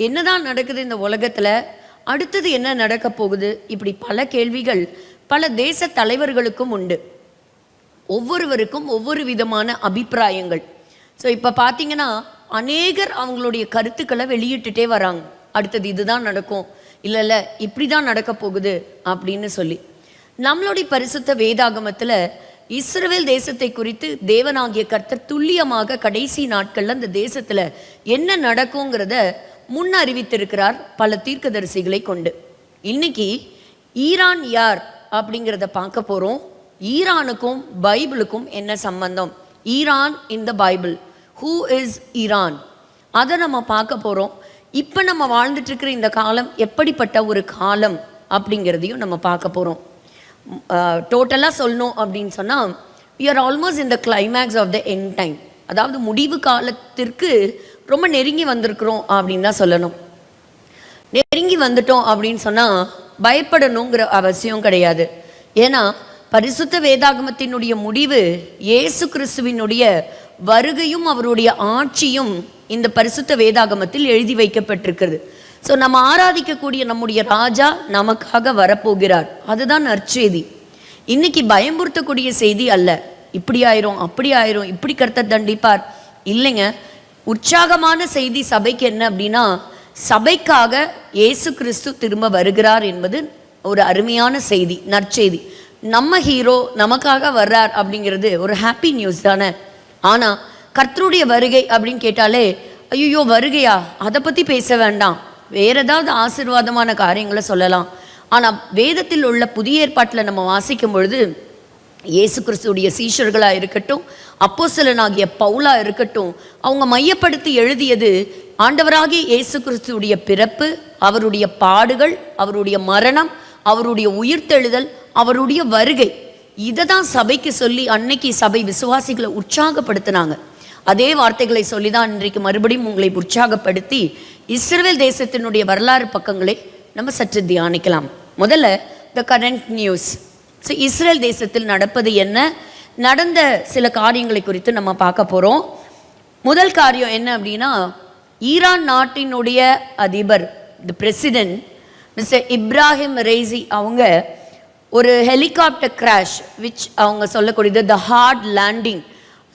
என்னதான் நடக்குது இந்த உலகத்தில், அடுத்தது என்ன நடக்க போகுது, இப்படி பல கேள்விகள் பல தேச தலைவர்களுக்கும் உண்டு. ஒவ்வொருவருக்கும் ஒவ்வொரு விதமான அபிப்பிராயங்கள். ஸோ இப்போ பார்த்தீங்கன்னா அநேகர் அவங்களுடைய கருத்துக்களை வெளியிட்டுட்டே வராங்க. அடுத்தது இதுதான் நடக்கும், இல்லை இப்படி தான் நடக்க போகுது அப்படின்னு சொல்லி. நம்மளுடைய பரிசுத்த வேதாகமத்தில் இஸ்ரவேல் தேசத்தை குறித்து தேவனாகிய கர்த்தர் துல்லியமாக கடைசி நாட்களில் அந்த தேசத்தில் என்ன நடக்குங்கிறத முன் அறிவித்திருக்கிறார் பல தீர்க்கதரிசிகளை கொண்டு. இன்னைக்கு ஈரான் யார் அப்படிங்கிறத பார்க்க போகிறோம். ஈரானுக்கும் பைபிளுக்கும் என்ன சம்பந்தம், Iran in the Bible, who is Iran, அதை நம்ம பார்க்க போகிறோம். இப்போ நம்ம வாழ்ந்துட்டு இருக்கிற இந்த காலம் எப்படிப்பட்ட ஒரு காலம் அப்படிங்கிறதையும் நம்ம பார்க்க போகிறோம். டோட்டலாக சொல்லணும் அப்படின்னு சொன்னால் we are almost in the climax of the end time. அதாவது முடிவு காலத்திற்கு ரொம்ப நெருங்கி வந்திருக்கிறோம் அப்படின்னு தான் சொல்லணும். நெருங்கி வந்துட்டோம் அப்படின்னு சொன்னால் பயப்படணுங்கிற அவசியம் கிடையாது. ஏன்னா பரிசுத்த வேதாகமத்தினுடைய முடிவு இயேசு கிறிஸ்துவினுடைய வருகையும் அவருடைய ஆட்சியும் இந்த பரிசுத்த வேதாகமத்தில் எழுதி வைக்கப்பட்டிருக்கிறது. ஸோ நம்ம ஆராதிக்கக்கூடிய நம்முடைய ராஜா நமக்காக வரப்போகிறார். அதுதான் நற்செய்தி. இன்னைக்கு பயமுறுத்தக்கூடிய செய்தி அல்ல, இப்படி ஆயிரும் அப்படி ஆயிரும் இப்படி கர்த்தர் தண்டிப்பார், இல்லைங்க. உற்சாகமான செய்தி சபைக்கு என்ன அப்படின்னா, சபைக்காக இயேசு கிறிஸ்து திரும்ப வருகிறார் என்பது ஒரு அருமையான செய்தி, நற்செய்தி. நம்ம ஹீரோ நமக்காக வர்றார் அப்படிங்கிறது ஒரு ஹாப்பி நியூஸ் தானே. ஆனால் கர்த்தருடைய வருகை அப்படின்னு கேட்டாலே ஐயோ வருகையா, அதை பற்றி பேச வேண்டாம், வேற ஏதாவது ஆசீர்வாதமான காரியங்களை சொல்லலாம். ஆனால் வேதத்தில் உள்ள புதிய ஏற்பாட்டில் நம்ம வாசிக்கும் பொழுது இயேசு கிறிஸ்துடைய சீஷர்களாக இருக்கட்டும், அப்போஸ்தலனாகிய பவுலா இருக்கட்டும், அவங்க மையப்படுத்தி எழுதியது ஆண்டவராகிய இயேசு கிறிஸ்துடைய பிறப்பு, அவருடைய பாடுகள், அவருடைய மரணம், அவருடைய உயிர்த்தெழுதல், அவருடைய வருகை. இதை தான் சபைக்கு சொல்லி அன்னைக்கு சபை விசுவாசிகளை உற்சாகப்படுத்தினாங்க. அதே வார்த்தைகளை சொல்லி தான் இன்றைக்கு மறுபடியும் உங்களை உற்சாகப்படுத்தி இஸ்ரவேல் தேசத்தினுடைய வரலாறு பக்கங்களை நம்ம சற்று தியானிக்கலாம். முதல்ல the current news. So Israel தேசத்தில் நடப்பது என்ன, நடந்த சில காரியங்களை குறித்து நம்ம பார்க்க போகிறோம். முதல் காரியம் என்ன அப்படின்னா, ஈரான் நாட்டினுடைய அதிபர் தி பிரசிடென்ட் மிஸ்டர் இப்ராஹிம் ரைசி அவங்க ஒரு ஹெலிகாப்டர் கிராஷ் விச் அவங்க சொல்லக்கூடியது த ஹார்ட் லேண்டிங்.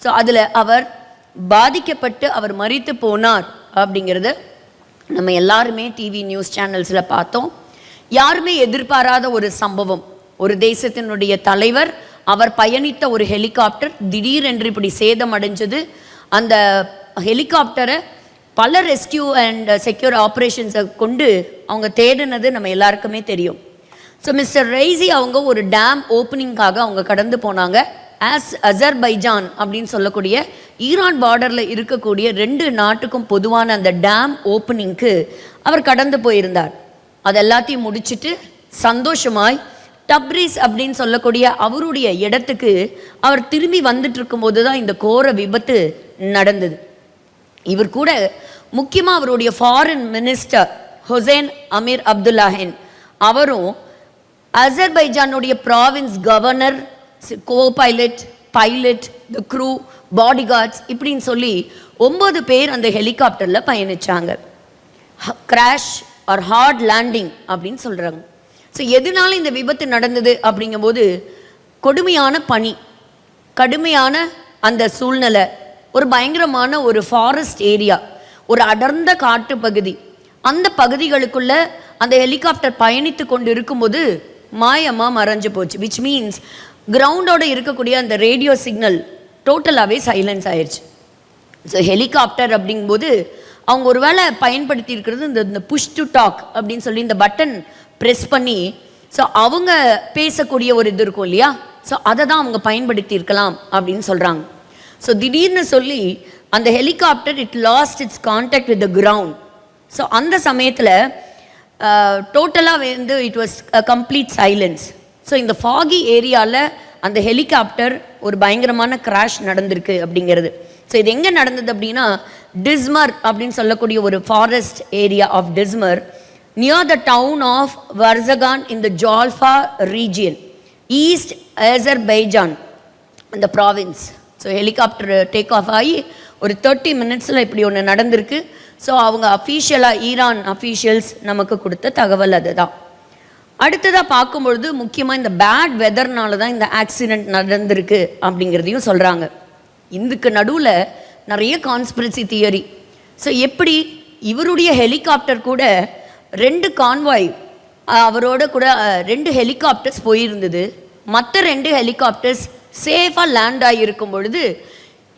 ஸோ அதில் அவர் பாதிக்கப்பட்டு அவர் மரித்து போனார் அப்படிங்கிறது நம்ம எல்லாருமே டிவி நியூஸ் சேனல்ஸில் பார்த்தோம். யாருமே எதிர்பாராத ஒரு சம்பவம். ஒரு தேசத்தினுடைய தலைவர் அவர் பயணித்த ஒரு ஹெலிகாப்டர் திடீரென்று இப்படி சேதம் அடைஞ்சது. அந்த ஹெலிகாப்டரை பல ரெஸ்கியூ அண்ட் செக்யூர் ஆப்ரேஷன்ஸை கொண்டு அவங்க தேடினது நம்ம எல்லாருக்குமே தெரியும். ஸோ மிஸ்டர் ரைசி அவங்க ஒரு டேம் ஓப்பனிங்காக அவங்க கடந்து போனாங்க. அசர்பைஜான் அப்படின்னு சொல்லக்கூடிய ஈரான் பார்டரில் இருக்கக்கூடிய 2 நாட்டுக்கும் பொதுவான அந்த டேம் ஓப்பனிங்க்கு அவர் கடந்து போயிருந்தார். அது எல்லாத்தையும் முடிச்சுட்டு சந்தோஷமாய் டப்ரீஸ் அப்படின்னு சொல்லக்கூடிய அவருடைய இடத்துக்கு அவர் திரும்பி வந்துட்டு இருக்கும்போது தான் இந்த கோர விபத்து நடந்தது. இவர் கூட முக்கியமாக அவருடைய foreign minister Hussein Amir Abdollahian அவரும் அசர்பைஜானுடைய province governor, copilot, pilot, the crew, bodyguards இப்படின்னு சொல்லி 9 பேர் அந்த ஹெலிகாப்டரில் பயணிச்சாங்க. கிராஷ் ஆர் ஹார்ட் லேண்டிங் அப்படின்னு சொல்கிறாங்க. ஸோ எதனால இந்த விபத்து நடந்தது அப்படிங்கும்போது, கொடுமையான பனி, கடுமையான அந்த சூழ்நிலை, ஒரு பயங்கரமான ஒரு ஃபாரஸ்ட் ஏரியா, ஒரு அடர்ந்த காட்டு பகுதி. அந்த பகுதிகளுக்குள்ள அந்த ஹெலிகாப்டர் பயணித்து கொண்டு இருக்கும்போது மாயமாக மறைஞ்சு போச்சு. விச் மீன்ஸ் கிரவுண்டோட இருக்கக்கூடிய அந்த ரேடியோ சிக்னல் டோட்டலாகவே சைலன்ஸ் ஆயிடுச்சு. ஸோ ஹெலிகாப்டர் அப்படிங்கும்போது அவங்க ஒரு வேளை பயன்படுத்தி இருக்கிறது இந்த புஷ் டு டாக் அப்படின்னு சொல்லி இந்த பட்டன் ப்ரெஸ் பண்ணி, ஸோ அவங்க பேசக்கூடிய ஒரு இது இருக்கும் இல்லையா, ஸோ அதை தான் அவங்க பயன்படுத்தி இருக்கலாம் அப்படின்னு சொல்கிறாங்க. ஸோ திடீர்னு சொல்லி அந்த helicopter it last it's contact with the ground. So அந்த சமயத்தில் டோட்டலாக வந்து it was complete silence. So இந்த ஃபாகி ஏரியாவில் அந்த ஹெலிகாப்டர் ஒரு பயங்கரமான கிராஷ் நடந்திருக்கு அப்படிங்கிறது. ஸோ இது எங்கே நடந்தது அப்படின்னா, டிஸ்மர் அப்படின்னு சொல்லக்கூடிய ஒரு forest area of Dizmar near the town of Varzaqan in the Jolfa region, east Azerbaijan அந்த province. So helicopter take off ஆகி ஒரு 30 minutesல இப்படி ஒன்று நடந்திருக்கு. ஸோ அவங்க அஃபீஷியலாக ஈரான் அஃபீஷியல்ஸ் நமக்கு கொடுத்த தகவல் அதுதான். அடுத்ததாக பார்க்கும்பொழுது முக்கியமாக இந்த பேட் வெதர்னால தான் இந்த ஆக்சிடெண்ட் நடந்திருக்கு அப்படிங்கிறதையும் சொல்கிறாங்க. இதுக்கு நடுவில் நிறைய கான்ஸ்பிரசி தியரி. ஸோ எப்படி இவருடைய ஹெலிகாப்டர் கூட 2 கான்வாய் அவரோட கூட 2 ஹெலிகாப்டர்ஸ் போயிருந்தது. மற்ற 2 ஹெலிகாப்டர்ஸ் சேஃபாக லேண்ட் ஆகியிருக்கும் பொழுது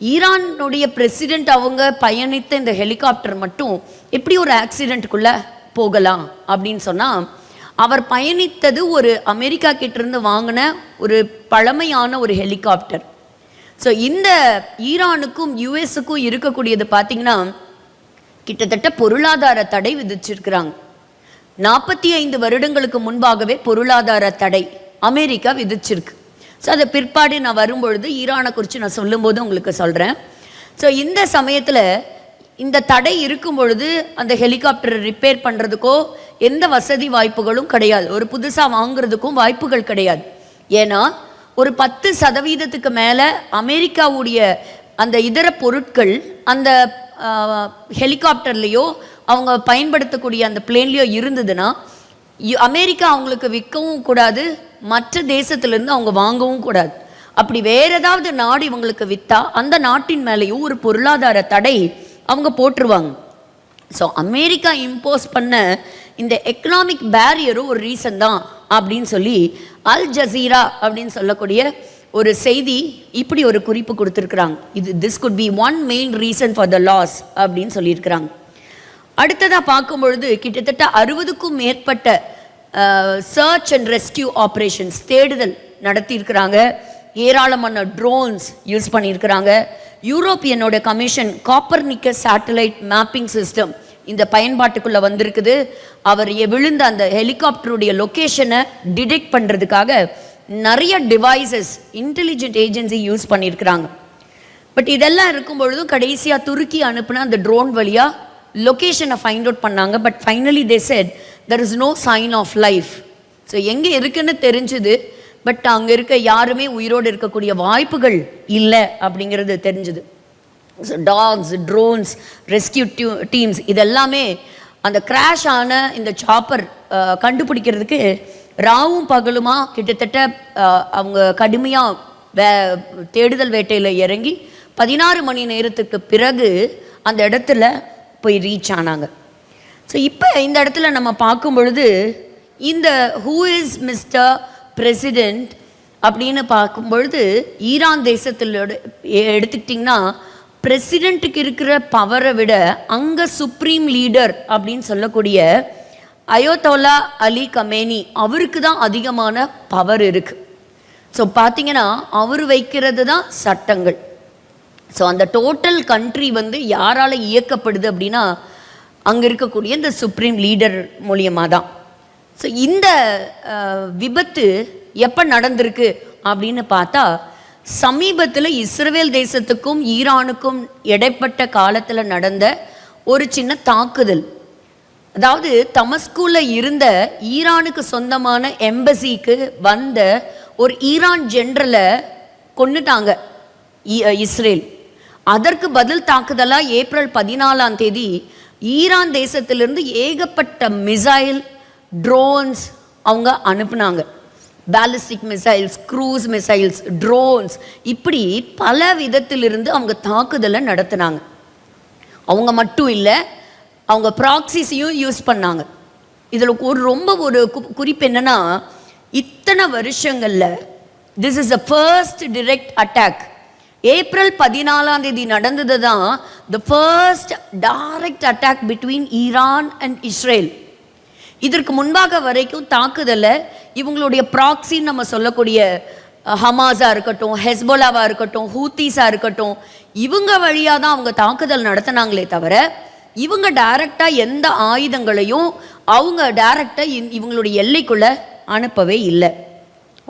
ஈரானுடைய பிரசிடெண்ட் அவங்க பயணித்த இந்த ஹெலிகாப்டர் மட்டும் எப்படி ஒரு ஆக்சிடெண்ட்டுக்குள்ளே போகலாம் அப்படின்னு சொன்னால், அவர் பயணித்தது ஒரு அமெரிக்கா கிட்டேருந்து வாங்கின ஒரு பழமையான ஒரு ஹெலிகாப்டர். ஸோ இந்த ஈரானுக்கும் யுஎஸுக்கும் இருக்கக்கூடியது பார்த்திங்கன்னா கிட்டத்தட்ட பொருளாதார தடை விதிச்சிருக்கிறாங்க. 45 வருடங்களுக்கு முன்பாகவே பொருளாதார தடை அமெரிக்கா விதிச்சிருக்கு. ஸோ அதை பிற்பாடு நான் வரும்பொழுது ஈரானை குறித்து நான் சொல்லும்போது உங்களுக்கு சொல்கிறேன். ஸோ இந்த சமயத்தில் இந்த தடை இருக்கும் பொழுது அந்த ஹெலிகாப்டரை ரிப்பேர் பண்ணுறதுக்கோ எந்த வசதி வாய்ப்புகளும் கிடையாது. ஒரு புதுசாக வாங்குறதுக்கும் வாய்ப்புகள் கிடையாது. ஏன்னா ஒரு 10% மேலே அமெரிக்காவுடைய அந்த இதர பொருட்கள் அந்த ஹெலிகாப்டர்லேயோ அவங்க பயன்படுத்தக்கூடிய அந்த பிளேன்லேயோ இருந்ததுன்னா அமெரிக்கா அவங்களுக்கு விற்கவும் கூடாது, மற்ற தேசத்துலேருந்து அவங்க வாங்கவும் கூடாது. அப்படி வேற ஏதாவது நாடு இவங்களுக்கு விற்றா அந்த நாட்டின் மேலேயும் ஒரு பொருளாதார தடை அவங்க போட்டுருவாங்க. ஸோ அமெரிக்கா இம்போஸ் பண்ண இந்த எக்கனாமிக் பேரியரும் ஒரு ரீசன் தான் அப்படின்னு சொல்லி அல் ஜசீரா அப்படின்னு சொல்லக்கூடிய ஒரு செய்தி இப்படி ஒரு குறிப்பு கொடுத்துருக்குறாங்க. This could be one main reason for the loss அப்படின்னு சொல்லியிருக்கிறாங்க. அடுத்ததாக பார்க்கும்பொழுது கிட்டத்தட்ட 60க்கும் மேற்பட்ட சர்ச் அண்ட் ரெஸ்கியூ ஆப்ரேஷன்ஸ் தேடுதல் நடத்தியிருக்கிறாங்க. ஏராளமான ட்ரோன்ஸ் யூஸ் பண்ணியிருக்கிறாங்க. யூரோப்பியனோட commission Copernicus satellite mapping system இந்த பயன்பாட்டுக்குள்ளே வந்திருக்குது. அவர் விழுந்த அந்த ஹெலிகாப்டருடைய லொக்கேஷனை டிடெக்ட் பண்ணுறதுக்காக நிறைய டிவைசஸ் இன்டெலிஜென்ட் ஏஜென்சி யூஸ் பண்ணியிருக்கிறாங்க. பட் இதெல்லாம் இருக்கும் பொழுதும் கடைசியாக துருக்கி அனுப்புன அந்த ட்ரோன் வழியாக லொக்கேஷனை ஃபைண்ட் அவுட் பண்ணாங்க. But finally they said there is no sign of life. So எங்கே இருக்குன்னு தெரிஞ்சுது, பட் அங்கே இருக்க யாருமே உயிரோடு இருக்கக்கூடிய வாய்ப்புகள் இல்லை அப்படிங்கிறது தெரிஞ்சுது. So dogs, drones, rescue teams இதெல்லாமே அந்த கிராஷ் ஆன இந்த சாப்பர் கண்டுபிடிக்கிறதுக்கு ராவும் பகலுமா கிட்டத்தட்ட அவங்க கடுமையாக தேடுதல் வேட்டையில் இறங்கி 16 மணி நேரத்துக்கு பிறகு அந்த இடத்துல போய் ரீச் ஆனாங்க. ஸோ இப்போ இந்த இடத்துல நம்ம பார்க்கும் பொழுது இந்த ஹூ இஸ் மிஸ்டர் பிரசிடெண்ட் அப்படின்னு பார்க்கும் பொழுது ஈரான் தேசத்தில் எடுத்துக்கிட்டிங்கன்னா பிரசிடெண்ட்டுக்கு இருக்கிற பவரை விட அங்கே சுப்ரீம் லீடர் அப்படின்னு சொல்லக்கூடிய அயோத்தோலா அலி கமேனி அவருக்கு தான் அதிகமான பவர் இருக்குது. ஸோ பார்த்தீங்கன்னா அவர் வைக்கிறது தான் சட்டங்கள். ஸோ அந்த டோட்டல் கண்ட்ரி யாரால் இயக்கப்படுது அப்படின்னா அங்கே இருக்கக்கூடிய இந்த சுப்ரீம் லீடர் மூலியமாக தான். ஸோ இந்த விபத்து எப்போ நடந்திருக்கு அப்படின்னு பார்த்தா சமீபத்தில் இஸ்ரேல் தேசத்துக்கும் ஈரானுக்கும் இடைப்பட்ட காலத்தில் நடந்த ஒரு சின்ன தாக்குதல். அதாவது தமஸ்குல இருந்த ஈரானுக்கு சொந்தமான எம்பசிக்கு வந்த ஒரு ஈரான் ஜெனரலை கொன்னுட்டாங்க இஸ்ரேல். அதற்கு பதில் தாக்குதலாக ஏப்ரல் 14 ஈரான் தேசத்திலிருந்து ஏகப்பட்ட மிசைல், ட்ரோன்ஸ் அவங்க அனுப்புனாங்க. Ballistic missiles, cruise missiles, drones, இப்படி பல விதத்திலிருந்து அவங்க தாக்குதலை நடத்தினாங்க. அவங்க மட்டும் இல்லை, அவங்க ப்ராக்சிஸையும் யூஸ் பண்ணாங்க. இதில் ரொம்ப ஒரு குறிப்பு என்னென்னா, இத்தனை வருஷங்களில் this is the first direct attack. April 14 நடந்தது தான் the first direct attack between Iran and Israel. இதற்கு முன்பாக வரைக்கும் தாக்குதலை இவங்களுடைய ப்ராக்சின்னு நம்ம சொல்லக்கூடிய ஹமாஸாக இருக்கட்டும், ஹெஸ்போலாவாக இருக்கட்டும், ஹூத்தீஸாக இருக்கட்டும், இவங்க வழியாக தான் அவங்க தாக்குதல் நடத்தினாங்களே தவிர இவங்க டைரக்டாக எந்த ஆயுதங்களையும் அவங்க டைரக்டாக இவங்களுடைய எல்லைக்குள்ளே அனுப்பவே இல்லை.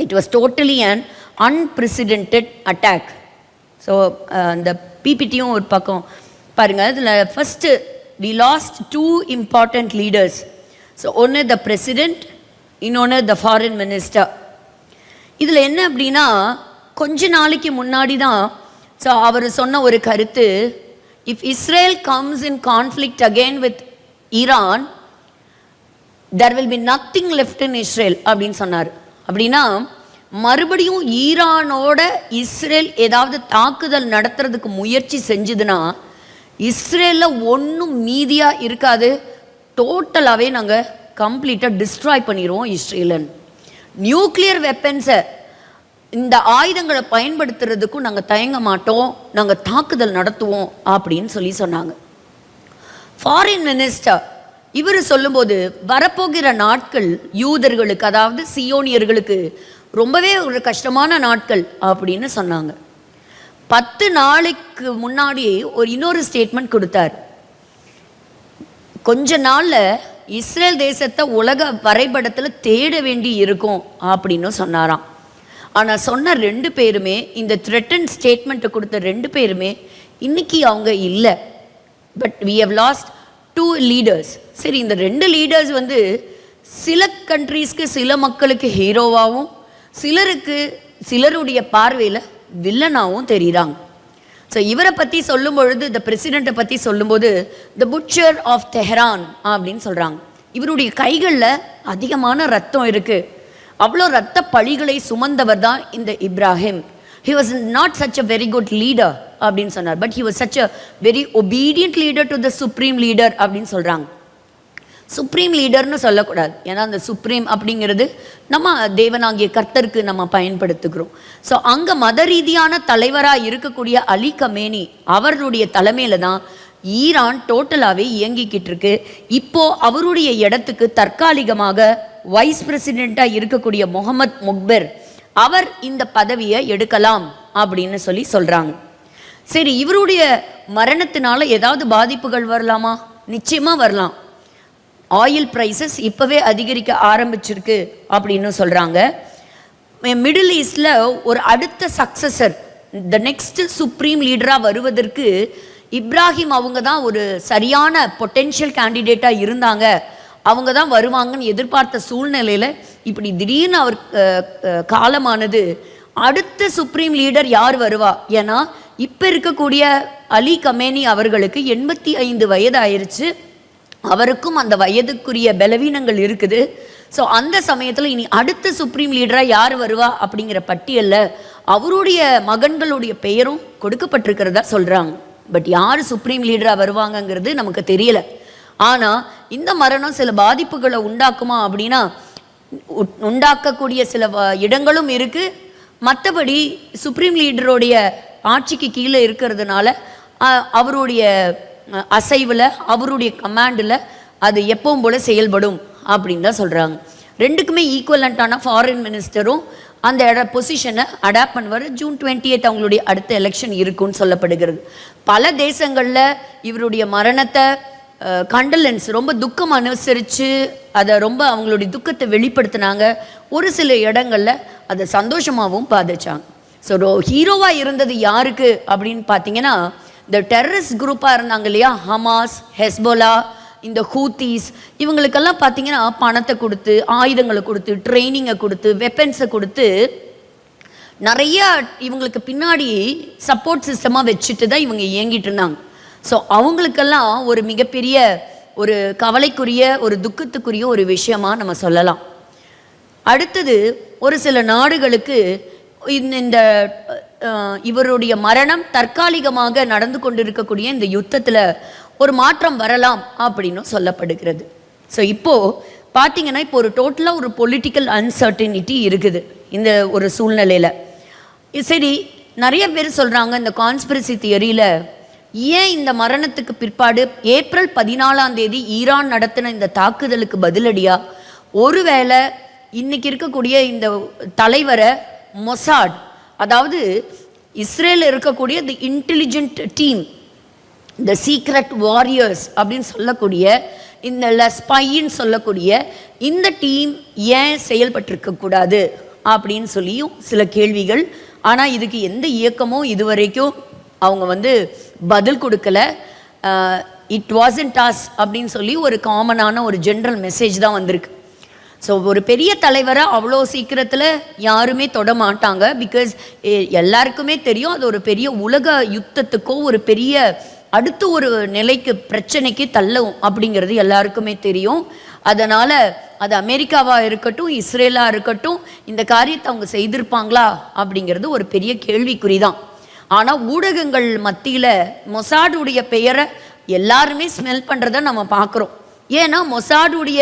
It was totally un unprecedented attack. So அந்த பிபிடியும் ஒரு பக்கம் பாருங்கள். இதில் first we lost 2 important leaders. So ஒன்று த பிரசிடெண்ட், இன்னொன்று த ஃபாரின் மினிஸ்டர். இதில் என்ன அப்படின்னா, கொஞ்ச நாளைக்கு முன்னாடி தான் ஸோ அவர் சொன்ன ஒரு கருத்து, if Israel comes in conflict again with Iran, there will be nothing left in Israel அப்படின்னு சொன்னார். அப்படின்னா மறுபடியும் ஈரானோட இஸ்ரேல் ஏதாவது தாக்குதல் நடத்துறதுக்கு முயற்சி செஞ்சதுன்னா இஸ்ரேலில் ஒன்றும் மீதியாக இருக்காது, டோட்டலாகவே நாங்கள் கம்ப்ளீட்டாக டிஸ்ட்ராய் பண்ணிடுவோம் இஸ்ரேலன். நியூக்ளியர் வெப்பன்ஸை, இந்த ஆயுதங்களை பயன்படுத்துறதுக்கும் நாங்கள் தயங்க மாட்டோம், நாங்கள் தாக்குதல் நடத்துவோம் அப்படின்னு சொல்லி சொன்னாங்க. ஃபாரின் மினிஸ்டர் இவர் சொல்லும்போது வரப்போகிற நாட்கள் யூதர்களுக்கு, அதாவது சியோனியர்களுக்கு ரொம்பவே ஒரு கஷ்டமான நாட்கள் அப்படின்னு சொன்னாங்க. 10 நாளைக்கு முன்னாடி இன்னொரு ஸ்டேட்மெண்ட் கொடுத்தார். கொஞ்ச நாளில் இஸ்ரேல் தேசத்தை உலக வரைபடத்தில் தேட வேண்டி இருக்கும் அப்படின்னு சொன்னாராம். ஆனால் சொன்ன 2 பேருமே, இந்த த்ரெட்டன் ஸ்டேட்மெண்ட்டை கொடுத்த 2 பேருமே இன்னைக்கு அவங்க இல்லை. But we have lost 2 leaders. சரி, இந்த 2 லீடர்ஸ் சில கண்ட்ரீஸ்க்கு, சில மக்களுக்கு ஹீரோவாகவும், சிலருடைய பார்வையில் வில்லனாகவும் தெரியுறாங்க. ஸோ இவரை பற்றி சொல்லும் பொழுது, இந்த பிரசிடெண்ட்டை பற்றி சொல்லும்போது த புட்சர் ஆஃப் தெஹரான் அப்படின்னு சொல்கிறாங்க. இவருடைய கைகளில் அதிகமான ரத்தம் இருக்குது, அவ்வளோ ரத்த பழிகளை சுமந்தவர் தான் இந்த Ibrahim. he was not such a very good leader அப்படின்னு சொன்னார், but he was such a very obedient leader to the supreme leader அப்படின்னு சொல்கிறாங்க. சுப்ரீம் லீடர்னு சொல்லக்கூடாது, ஏன்னா அந்த சுப்ரீம் அப்படிங்கிறது நம்ம தேவனாகிய கர்த்தருக்கு நம்ம பயன்படுத்துகிறோம். ஸோ அங்கே மத ரீதியான தலைவராக இருக்கக்கூடிய அலி கமேனி அவருடைய தலைமையில் தான் ஈரான் டோட்டலாகவே இயங்கிக்கிட்டு இருக்கு. இப்போது அவருடைய இடத்துக்கு தற்காலிகமாக வைஸ் பிரசிடெண்ட்டாக இருக்கக்கூடிய முகமது முக்பர் அவர் இந்த பதவியை எடுக்கலாம் அப்படின்னு சொல்கிறாங்க. சரி, இவருடைய மரணத்தினால ஏதாவது பாதிப்புகள் வரலாமா? நிச்சயமாக வரலாம். ஆயில் ப்ரைஸஸ் இப்போவே அதிகரிக்க ஆரம்பிச்சிருக்கு அப்படின்னு சொல்கிறாங்க. மிடில் ஈஸ்டில் ஒரு அடுத்த சக்சஸர், த நெக்ஸ்ட் சுப்ரீம் லீடராக வருவதற்கு இப்ராஹிம் அவங்க தான் ஒரு சரியான பொட்டென்ஷியல் கேண்டிடேட்டாக இருந்தாங்க, அவங்க தான் வருவாங்கன்னு எதிர்பார்த்த சூழ்நிலையில் இப்படி திடீர்னு அவர் காலமானது. அடுத்த சுப்ரீம் லீடர் யார் வருவா? ஏன்னா இப்போ இருக்கக்கூடிய அலி கமேனி அவர்களுக்கு 85 வயது ஆயிடுச்சு, அவருக்கும் அந்த வயதுக்குரிய பலவீனங்கள் இருக்குது. ஸோ அந்த சமயத்தில் இனி அடுத்த சுப்ரீம் லீடராக யார் வருவா அப்படிங்கிற பட்டியலில் அவருடைய மகன்களுடைய பெயரும் கொடுக்கப்பட்டிருக்கிறதா சொல்கிறாங்க. பட் யார் சுப்ரீம் லீடராக வருவாங்கங்கிறது நமக்கு தெரியல. ஆனால் இந்த மரணம் சில பாதிப்புகளை உண்டாக்குமா அப்படின்னா உண்டாக்கக்கூடிய சில இடங்களும் இருக்குது. மற்றபடி சுப்ரீம் லீடருடைய ஆட்சிக்கு கீழே இருக்கிறதுனால அவருடைய அசைவில், அவருடைய கமாண்டில் அது எப்பவும் போல் செயல்படும் அப்படின்னு தான் சொல்கிறாங்க. 2க்குமே ஈக்குவலண்ட்டான ஃபாரின் மினிஸ்டரும் அந்த பொசிஷனை அடாப்ட் பண்ணுவார். ஜூன் 28 அவங்களுடைய அடுத்த எலெக்ஷன் இருக்குன்னு சொல்லப்படுகிறது. பல தேசங்களில் இவருடைய மரணத்தை கண்டலன்ஸ், ரொம்ப துக்கம் அனுசரித்து அதை ரொம்ப அவங்களுடைய துக்கத்தை வெளிப்படுத்தினாங்க. ஒரு சில இடங்களில் அதை சந்தோஷமாகவும் பாதிச்சாங்க. ஸோ ஹீரோவாக இருந்தது யாருக்கு அப்படின்னு பார்த்தீங்கன்னா, இந்த டெரரிஸ்ட் குரூப்பாக இருந்தாங்க இல்லையா, ஹமாஸ், ஹெஸ்போலா, இந்த ஹூத்தீஸ், இவங்களுக்கெல்லாம் பார்த்தீங்கன்னா பணத்தை கொடுத்து, ஆயுதங்களை கொடுத்து, ட்ரைனிங்கை கொடுத்து, வெப்பன்ஸை கொடுத்து நிறைய இவங்களுக்கு பின்னாடி சப்போர்ட் சிஸ்டமாக வச்சுட்டு தான் இவங்க இயங்கிட்டு இருந்தாங்க. ஸோ அவங்களுக்கெல்லாம் ஒரு மிகப்பெரிய ஒரு கவலைக்குரிய, ஒரு துக்கத்துக்குரிய ஒரு விஷயமாக நம்ம சொல்லலாம். அடுத்தது ஒரு சில நாடுகளுக்கு இந்த இவருடைய மரணம் தற்காலிகமாக நடந்து கொண்டிருக்கக்கூடிய இந்த யுத்தத்தில் ஒரு மாற்றம் வரலாம் அப்படின்னு சொல்லப்படுகிறது. ஸோ இப்போது பார்த்தீங்கன்னா, இப்போ ஒரு டோட்டலாக ஒரு பொலிட்டிக்கல் அன்சர்டினிட்டி இருக்குது இந்த ஒரு சூழ்நிலையில். சரி, நிறைய பேர் சொல்கிறாங்க இந்த கான்ஸ்பிரசி தியரியில், ஏன் இந்த மரணத்துக்கு பிற்பாடு ஏப்ரல் 14 ஈரான் நடத்தின இந்த தாக்குதலுக்கு பதிலடியாக ஒருவேளை இன்னைக்கு இருக்கக்கூடிய இந்த தலைவரை மொசாட், அதாவது இஸ்ரேலில் இருக்கக்கூடிய தி இன்டெலிஜென்ட் டீம், இந்த சீக்ரெட் வாரியர்ஸ் அப்படின்னு சொல்லக்கூடிய, இந்த ஸ்பைன்னு சொல்லக்கூடிய இந்த டீம் ஏன் செயல்பட்டிருக்கக்கூடாது அப்படின்னு சொல்லியும் சில கேள்விகள். ஆனால் இதுக்கு எந்த இயக்கமும் இதுவரைக்கும் அவங்க பதில் கொடுக்கல. இட் வாசன்ட் அஸ் அப்படின்னு சொல்லி ஒரு காமனான ஒரு ஜென்ரல் மெசேஜ் தான் வந்திருக்கு. ஸோ ஒரு பெரிய தலைவரை அவ்வளோ சீக்கிரத்தில் யாருமே தொட மாட்டாங்க. பிகாஸ் எல்லாருக்குமே தெரியும் அது ஒரு பெரிய உலக யுத்தத்துக்கோ ஒரு பெரிய அடுத்து ஒரு நிலைக்கு பிரச்சனைக்கு தள்ளும் அப்படிங்கிறது எல்லாருக்குமே தெரியும். அதனால் அது அமெரிக்காவாக இருக்கட்டும், இஸ்ரேலாக இருக்கட்டும், இந்த காரியத்தை அவங்க செய்திருப்பாங்களா அப்படிங்கிறது ஒரு பெரிய கேள்விக்குறி தான். ஆனால் ஊடகங்கள் மத்தியில் மொசாடுடைய பெயரை எல்லாருமே ஸ்மெல் பண்ணுறத நம்ம பார்க்குறோம். ஏன்னா மொசாடுடைய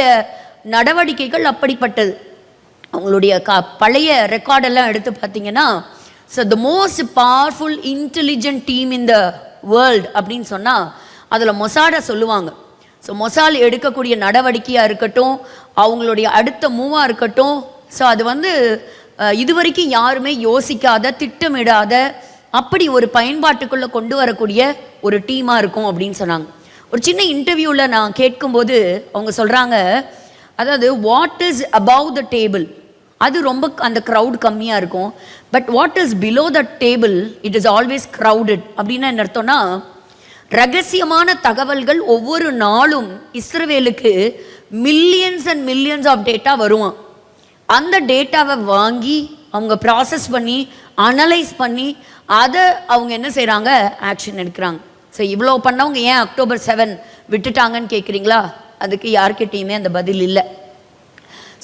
நடவடிக்கைகள் அப்படிப்பட்டது. அவங்களுடைய பழைய ரெக்கார்டெல்லாம் எடுத்து பார்த்தீங்கன்னா, so the most powerful intelligent team in the world அப்படின்னு சொன்னால் அதில் மொசாடை சொல்லுவாங்க. ஸோ மொசால் எடுக்கக்கூடிய நடவடிக்கையாக இருக்கட்டும், அவங்களுடைய அடுத்த மூவாக இருக்கட்டும், ஸோ அது வந்து இதுவரைக்கும் யாருமே யோசிக்காத, திட்டமிடாத, அப்படி ஒரு பயன்பாட்டுக்குள்ளே கொண்டு வரக்கூடிய ஒரு டீமாக இருக்கும் அப்படின்னு சொன்னாங்க. ஒரு சின்ன இன்டர்வியூவில் நான் கேட்கும்போது அவங்க சொல்கிறாங்க, அதாவது what is above the table அது ரொம்ப அந்த க்ரௌட் கம்மியாக இருக்கும், but what is below the table it is always crowded. அப்படின்னா என்ன அர்த்தம்னா, ரகசியமான தகவல்கள் ஒவ்வொரு நாளும் இஸ்ரவேலுக்கு millions and millions of data வருவான். அந்த டேட்டாவை வாங்கி அவங்க ப்ராசஸ் பண்ணி அனலைஸ் பண்ணி அதை அவங்க என்ன செய்கிறாங்க, ஆக்ஷன் எடுக்கிறாங்க. ஸோ இவ்வளோ பண்ணவங்க ஏன் அக்டோபர் 7 விட்டுட்டாங்கன்னு கேட்குறீங்களா? அதுக்கு யார்கிட்டையுமே அந்த பதில் இல்லை.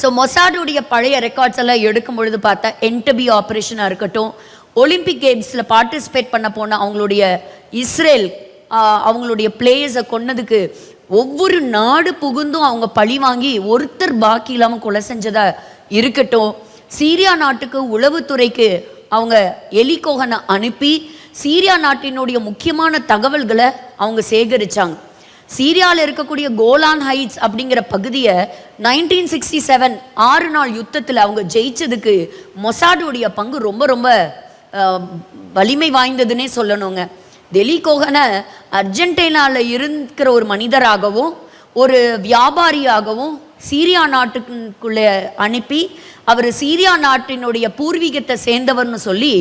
ஸோ மொசாடுடைய பழைய ரெக்கார்ட்ஸ் எல்லாம் எடுக்கும் பொழுது பார்த்தா என்டபி ஆப்ரேஷனாக இருக்கட்டும், ஒலிம்பிக் கேம்ஸில் பார்ட்டிசிபேட் பண்ண போன அவங்களுடைய இஸ்ரேல் அவங்களுடைய பிளேயர்ஸை கொன்னதுக்கு ஒவ்வொரு நாடு புகுந்தும் அவங்க பழி வாங்கி ஒருத்தர் பாக்கி இல்லாமல் கொலை செஞ்சதா இருக்கட்டும், சீரியா நாட்டுக்கு உளவுத்துறைக்கு அவங்க எலி கோகனை அனுப்பி சீரியா நாட்டினுடைய முக்கியமான தகவல்களை அவங்க சேகரித்தாங்க. சீரியாவில் இருக்கக்கூடிய கோலான் ஹைட்ஸ் அப்படிங்கிற பகுதியை 1967 6 நாள் யுத்தத்தில் அவங்க ஜெயிச்சதுக்கு மொசாடுடைய பங்கு ரொம்ப ரொம்ப வலிமை வாய்ந்ததுன்னே சொல்லணுங்க. எலி கோகனை அர்ஜென்டினாவில் இருக்கிற ஒரு மனிதராகவும் ஒரு வியாபாரியாகவும் சீரியா நாட்டுக்குள்ளே அனுப்பி அவர் சீரியா நாட்டினுடைய பூர்வீகத்தை சேர்ந்தவர்னு சொல்லி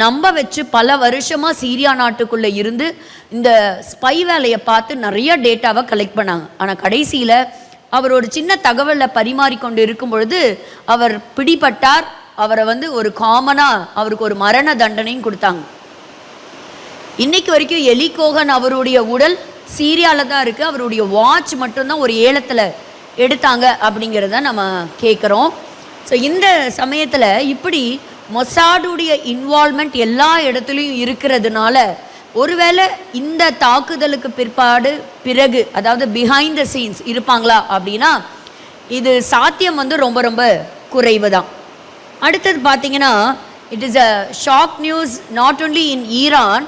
நம்ப வச்சு பல வருஷமாக சீரியா நாட்டுக்குள்ளே இருந்து இந்த ஸ்பை வேலையை பார்த்து நிறைய டேட்டாவை கலெக்ட் பண்ணாங்க. ஆனால் கடைசியில் அவர் ஒரு சின்ன தகவலை பரிமாறிக்கொண்டு இருக்கும் பொழுது அவர் பிடிபட்டார். அவரை வந்து ஒரு காமனாக அவருக்கு ஒரு மரண தண்டனையும் கொடுத்தாங்க. இன்னைக்கு வரைக்கும் எலி கோகன் அவருடைய உடல் சீரியாவில் தான் இருக்குது. அவருடைய வாட்ச் மட்டும்தான் ஒரு ஏலத்தில் எடுத்தாங்க அப்படிங்கிறத நம்ம கேட்குறோம். ஸோ இந்த சமயத்தில் இப்படி மொசாடுடைய இன்வால்மெண்ட் எல்லா இடத்துலையும் இருக்கிறதுனால ஒருவேளை இந்த தாக்குதலுக்கு பிறகு அதாவது பிஹைண்ட் த சீன்ஸ் இருப்பாங்களா அப்படின்னா இது சாத்தியம் வந்து ரொம்ப ரொம்ப குறைவு தான். அடுத்தது பார்த்தீங்கன்னா, it is a shock news not only in Iran,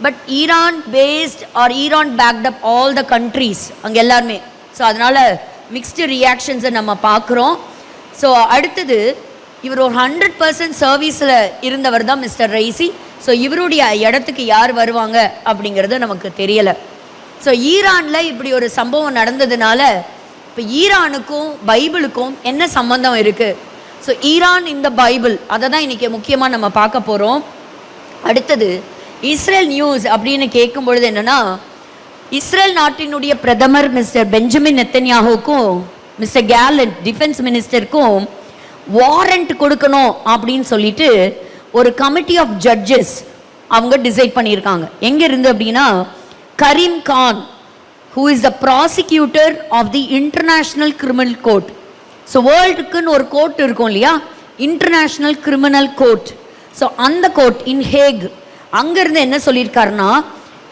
but Iran based or Iran backed up all the countries அங்கே எல்லாருமே. ஸோ அதனால் மிக்ஸ்டு ரியாக்ஷன்ஸை நம்ம பார்க்குறோம். ஸோ அடுத்தது இவர் ஒரு 100% சர்வீஸில் இருந்தவர் தான் மிஸ்டர் ரைசி. ஸோ இவருடைய இடத்துக்கு யார் வருவாங்க அப்படிங்கிறது நமக்கு தெரியலை. ஸோ ஈரானில் இப்படி ஒரு சம்பவம் நடந்ததுனால இப்போ ஈரானுக்கும் பைபிளுக்கும் என்ன சம்பந்தம் இருக்குது? ஸோ ஈரான் இந்த பைபிள் அதை தான் இன்றைக்கி முக்கியமாக நம்ம பார்க்க போகிறோம். அடுத்தது இஸ்ரேல் நியூஸ் அப்படின்னு கேட்கும் பொழுது என்னென்னா, இஸ்ரேல் நாட்டினுடைய பிரதமர் மிஸ்டர் பெஞ்சமின் நெத்தன்யாஹுக்கும் மிஸ்டர் கேலண்ட் டிஃபென்ஸ் மினிஸ்டருக்கும் வாரண்ட் கொடுக்கணும் அப்படின்னு சொல்லிட்டு ஒரு கமிட்டி ஆஃப் ஜட்ஜஸ் அவங்க டிசைட் பண்ணியிருக்காங்க. எங்கே இருந்து அப்படின்னா, Karim Khan who is the prosecutor of the International Criminal Court. So வேர்ல்டுக்குன்னு ஒரு கோர்ட் இருக்கும் இல்லையா, இன்டர்நேஷ்னல் கிரிமினல் கோர்ட். ஸோ அந்த கோர்ட் இன் ஹேக் அங்கேருந்து என்ன சொல்லியிருக்காருன்னா,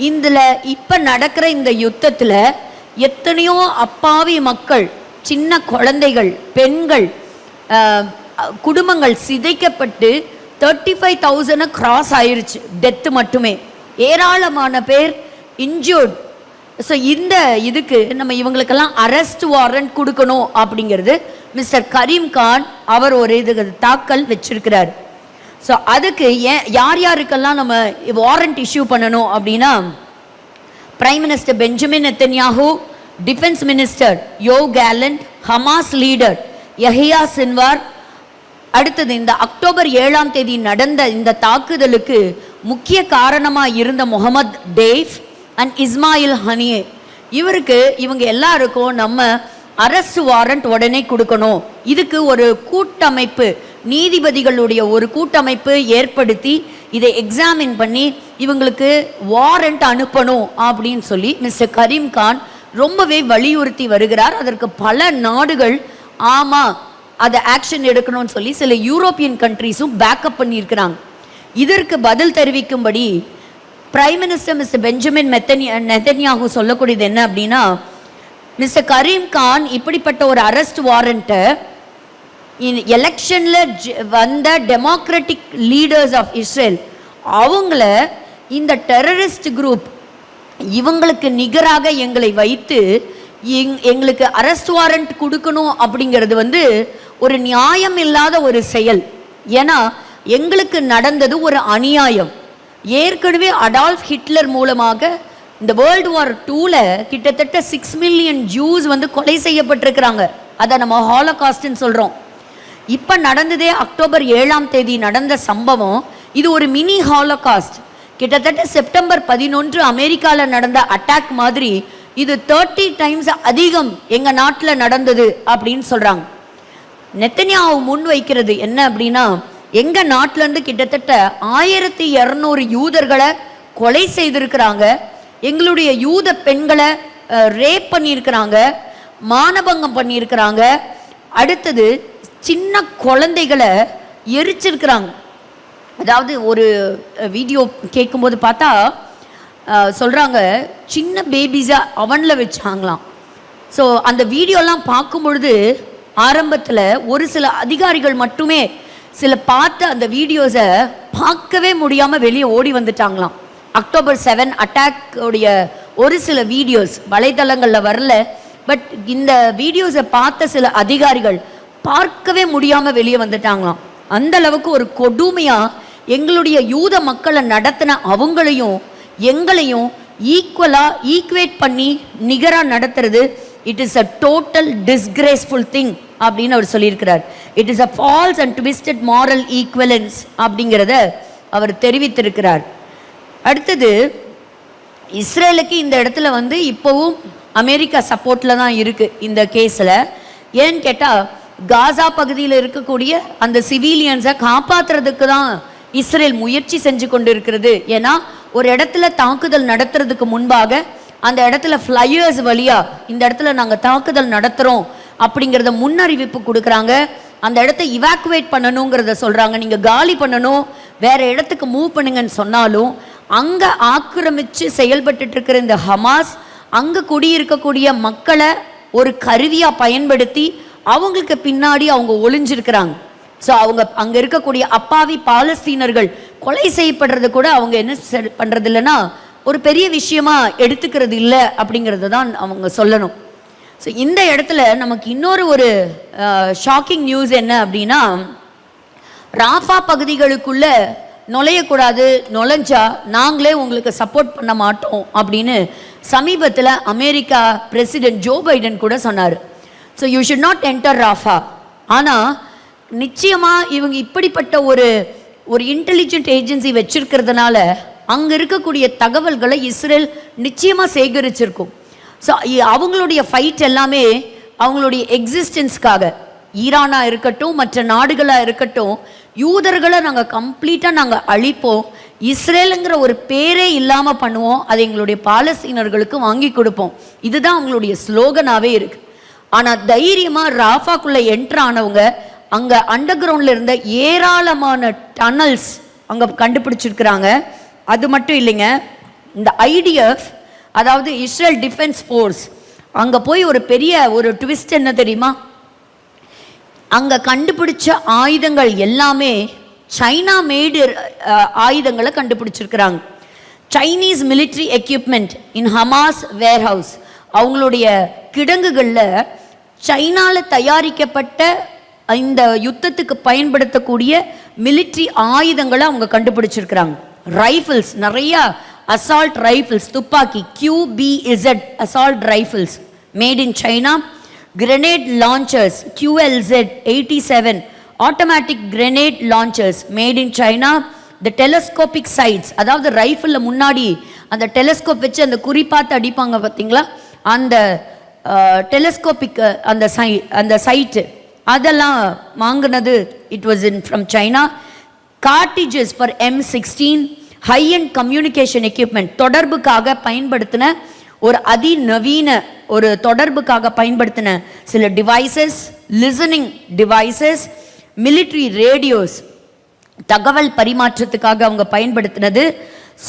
இதில் இப்போ நடக்கிற இந்த யுத்தத்தில் எத்தனையோ அப்பாவி மக்கள், சின்ன குழந்தைகள், பெண்கள், குடும்பங்கள் சிதைக்கப்பட்டு 35,000 கிராஸ் ஆயிருச்சு டெத்து மட்டுமே, ஏராளமான பேர் இன்ஜூர்ட். ஸோ இந்த இதுக்கு நம்ம இவங்களுக்கெல்லாம் அரெஸ்ட் வாரண்ட் கொடுக்கணும் அப்படிங்கிறது மிஸ்டர் கரீம் கான் அவர் ஒரு இது தாக்கல் வச்சிருக்கிறார். ஸோ அதுக்கு யார் யாருக்கெல்லாம் நம்ம வாரண்ட் இஷ்யூ பண்ணணும் அப்படின்னா, prime minister Benjamin Netanyahu, defence minister Yoav Gallant, Hamas leader Yahya Sinwar. அடுத்தது இந்த அக்டோபர் 7 நடந்த இந்த தாக்குதலுக்கு முக்கிய காரணமாக இருந்த முகமது டேஃப் அண்ட் இஸ்மாயில் ஹனியே, இவங்க எல்லாருக்கும் நம்ம அரெஸ்ட் வாரண்ட் உடனே கொடுக்கணும். இதுக்கு ஒரு கூட்டமைப்பு நீதிபதிகளுடைய ஒரு கூட்டமைப்பு ஏற்படுத்தி இதை எக்ஸாமின் பண்ணி இவங்களுக்கு வாரண்ட் அனுப்பணும் அப்படின்னு சொல்லி மிஸ்டர் கரீம் கான் ரொம்பவே வலியுறுத்தி வருகிறார். அதற்கு பல நாடுகள் ஆமாம் அதை ஆக்ஷன் எடுக்கணும்னு சொல்லி சில யூரோப்பியன் கண்ட்ரீஸும் பேக்கப் பண்ணியிருக்கிறாங்க. இதற்கு பதில் தெரிவிக்கும்படி prime minister mister Benjamin Netanyahu சொல்லக்கூடியது என்ன அப்படின்னா, மிஸ்டர் கரீம் கான் இப்படிப்பட்ட ஒரு அரெஸ்ட் வாரண்ட்டை எலெக்ஷனில் வந்த டெமோக்ராட்டிக் லீடர்ஸ் ஆஃப் இஸ்ரேல் அவங்கள இந்த டெரரிஸ்ட் குரூப் இவங்களுக்கு நிகராக எங்களை வைத்து எங்களுக்கு அரெஸ்ட் வாரண்ட் கொடுக்கணும் அப்படிங்கிறது ஒரு நியாயம் இல்லாத ஒரு செயல். ஏன்னா எங்களுக்கு நடந்தது ஒரு அநியாயம். ஏற்கனவே அடால்ஃப் ஹிட்லர் மூலமாக இந்த வேர்ல்டு வார் 2ல கிட்டத்தட்ட 6 மில்லியன் ஜூஸ் கொலை செய்யப்பட்டிருக்கிறாங்க. அதை நம்ம ஹாலோகாஸ்ட்னு சொல்கிறோம். இப்போ நடந்ததே அக்டோபர் 7ஆம் தேதி நடந்த சம்பவம் இது ஒரு மினி ஹாலோகாஸ்ட். கிட்டத்தட்ட செப்டம்பர் 11 அமெரிக்காவில் நடந்த அட்டாக் மாதிரி இது 30 டைம்ஸ் அதிகம் எங்கள் நாட்டில் நடந்தது அப்படின்னு சொல்கிறாங்க. நெத்தன்யாஹூ முன் வைக்கிறது என்ன அப்படின்னா, எங்கள் நாட்டிலேருந்து கிட்டத்தட்ட 1200 யூதர்களை கொலை செய்திருக்கிறாங்க, எங்களுடைய யூத பெண்களை ரேப் பண்ணியிருக்கிறாங்க, மானபங்கம் பண்ணியிருக்கிறாங்க, அடுத்தது சின்ன குழந்தைகளை எரிச்சிருக்கிறாங்க. அதாவது ஒரு வீடியோ கேட்கும்போது பார்த்தா சொல்கிறாங்க சின்ன பேபிஸாக அவனில் வச்சாங்களாம். ஸோ அந்த வீடியோலாம் பார்க்கும் பொழுது ஆரம்பத்தில் ஒரு சில அதிகாரிகள் மட்டுமே சில பார்த்து அந்த வீடியோஸை பார்க்கவே முடியாமல் வெளியே ஓடி வந்துட்டாங்களாம். அக்டோபர் 7 அட்டாக் உடைய ஒரு சில வீடியோஸ் வலைதளங்களில் வரல, பட் இந்த வீடியோஸை பார்த்த சில அதிகாரிகள் பார்க்கவே முடியாமல் வெளியே வந்துட்டாங்களாம். அந்த அளவுக்கு ஒரு கொடுமையாக எங்களுடைய யூத மக்களை நடத்தின அவங்களையும் எங்களையும் ஈக்குவேட் பண்ணி நிகராக நடத்துறது it is a total disgraceful thing அப்படின்னு அவர் சொல்லியிருக்கிறார். It is a false and twisted moral equivalence அப்படிங்கிறத அவர் தெரிவித்திருக்கிறார். அடுத்தது இஸ்ரேலுக்கு இந்த இடத்துல இப்போவும் அமெரிக்கா சப்போர்ட்டில் தான் இருக்குது இந்த கேஸில். ஏன்னு கேட்டால் காசா பகுதியில் இருக்கக்கூடிய அந்த சிவிலியன்ஸை காப்பாற்றுறதுக்கு தான் இஸ்ரேல் முயற்சி செஞ்சு கொண்டு இருக்கிறது. ஏன்னா ஒரு இடத்துல தாக்குதல் நடத்துறதுக்கு முன்பாக அந்த இடத்துல ஃப்ளையர்ஸ் வழியாக இந்த இடத்துல நாங்கள் தாக்குதல் நடத்துகிறோம் அப்படிங்கிறத முன்னறிவிப்பு கொடுக்குறாங்க. அந்த இடத்த இவாக்குவேட் பண்ணணுங்கிறத சொல்கிறாங்க. நீங்கள் காலி பண்ணணும், வேறு இடத்துக்கு மூவ் பண்ணுங்கன்னு சொன்னாலும் அங்கே ஆக்கிரமித்து செயல்பட்டு இருக்கிற இந்த ஹமாஸ் அங்கே குடியிருக்கக்கூடிய மக்களை ஒரு கருவியாக பயன்படுத்தி அவங்களுக்கு பின்னாடி அவங்க ஒளிஞ்சிருக்கிறாங்க. ஸோ அவங்க அங்கே இருக்கக்கூடிய அப்பாவி பாலஸ்தீனர்கள் கொலை செய்யப்படுறது கூட அவங்க என்ன பண்ணுறது இல்லைன்னா ஒரு பெரிய விஷயமா எடுத்துக்கிறது இல்லை அப்படிங்கிறது தான் அவங்க சொல்லணும். ஸோ இந்த இடத்துல நமக்கு இன்னொரு ஒரு ஷாக்கிங் நியூஸ் என்ன அப்படின்னா, ராஃபா பகுதிகளுக்குள்ள நுழையக்கூடாது, நுழைஞ்சா நாங்களே உங்களுக்கு சப்போர்ட் பண்ண மாட்டோம் அப்படின்னு சமீபத்தில் அமெரிக்கா பிரசிடென்ட் ஜோ பைடன் கூட சொன்னார். So you should not enter Rafah. ஆனால் நிச்சயமாக இவங்க இப்படிப்பட்ட ஒரு இன்டெலிஜென்ட் ஏஜென்சி வச்சிருக்கிறதுனால அங்கே இருக்கக்கூடிய தகவல்களை இஸ்ரேல் நிச்சயமாக சேகரிச்சிருக்கும். ஸோ அவங்களுடைய ஃபைட் எல்லாமே அவங்களுடைய எக்ஸிஸ்டன்ஸ்க்காக, ஈரானாக இருக்கட்டும் மற்ற நாடுகளாக இருக்கட்டும், யூதர்களை நாங்கள் கம்ப்ளீட்டாக நாங்கள் அழிப்போம், இஸ்ரேலுங்கிற ஒரு பேரே இல்லாமல் பண்ணுவோம், அதை எங்களுடைய பாலஸ்தீனர்களுக்கு வாங்கி கொடுப்போம். இதுதான் அவங்களுடைய ஸ்லோகனாகவே இருக்குது. ஆனால் தைரியமாக ராஃபாக்குள்ளே என்ட்ரு ஆனவங்க அங்கே அண்டர் கிரவுண்டில் இருந்த ஏராளமான டனல்ஸ் அங்கே கண்டுபிடிச்சிருக்கிறாங்க. அது மட்டும் இல்லைங்க, இந்த ஐடிஎஃப் அதாவது இஸ்ரேல் டிஃபென்ஸ் ஃபோர்ஸ் அங்கே போய் ஒரு பெரிய ஒரு ட்விஸ்ட் என்ன தெரியுமா, அங்கே கண்டுபிடிச்ச ஆயுதங்கள் எல்லாமே சைனா மேடு ஆயுதங்களை கண்டுபிடிச்சிருக்கிறாங்க. சைனீஸ் மிலிட்ரி எக்யூப்மெண்ட் இன் ஹமாஸ் வேர்ஹவுஸ், அவங்களுடைய கிடங்குகளில் சைனாவில் தயாரிக்கப்பட்ட இந்த யுத்தத்துக்கு பயன்படுத்தக்கூடிய மிலிட்ரி ஆயுதங்களை அவங்க கண்டுபிடிச்சிருக்கிறாங்க. ரைஃபிள்ஸ் நிறையா, அசால்ட் ரைஃபிள்ஸ், துப்பாக்கி QBZ assault rifles made in China, grenade launchers QLZ 87 automatic grenade launchers made in China, the telescopic sights அதாவது ரைஃபிளில் முன்னாடி அந்த டெலஸ்கோப் வச்சு அந்த குறிப்பாத்து அடிப்பாங்க பார்த்தீங்களா, அந்த டெலஸ்கோபிக் அந்த சைட்டு அதெல்லாம் வாங்கினது it was in from China. Cartridges for M16 high and communication equipment, தொடர்புக்காக பயன்படுத்தின ஒரு அதிநவீன ஒரு தொடர்புக்காக பயன்படுத்தின சில devices, listening devices, military radios, தகவல் பரிமாற்றத்துக்காக அவங்க பயன்படுத்தினது,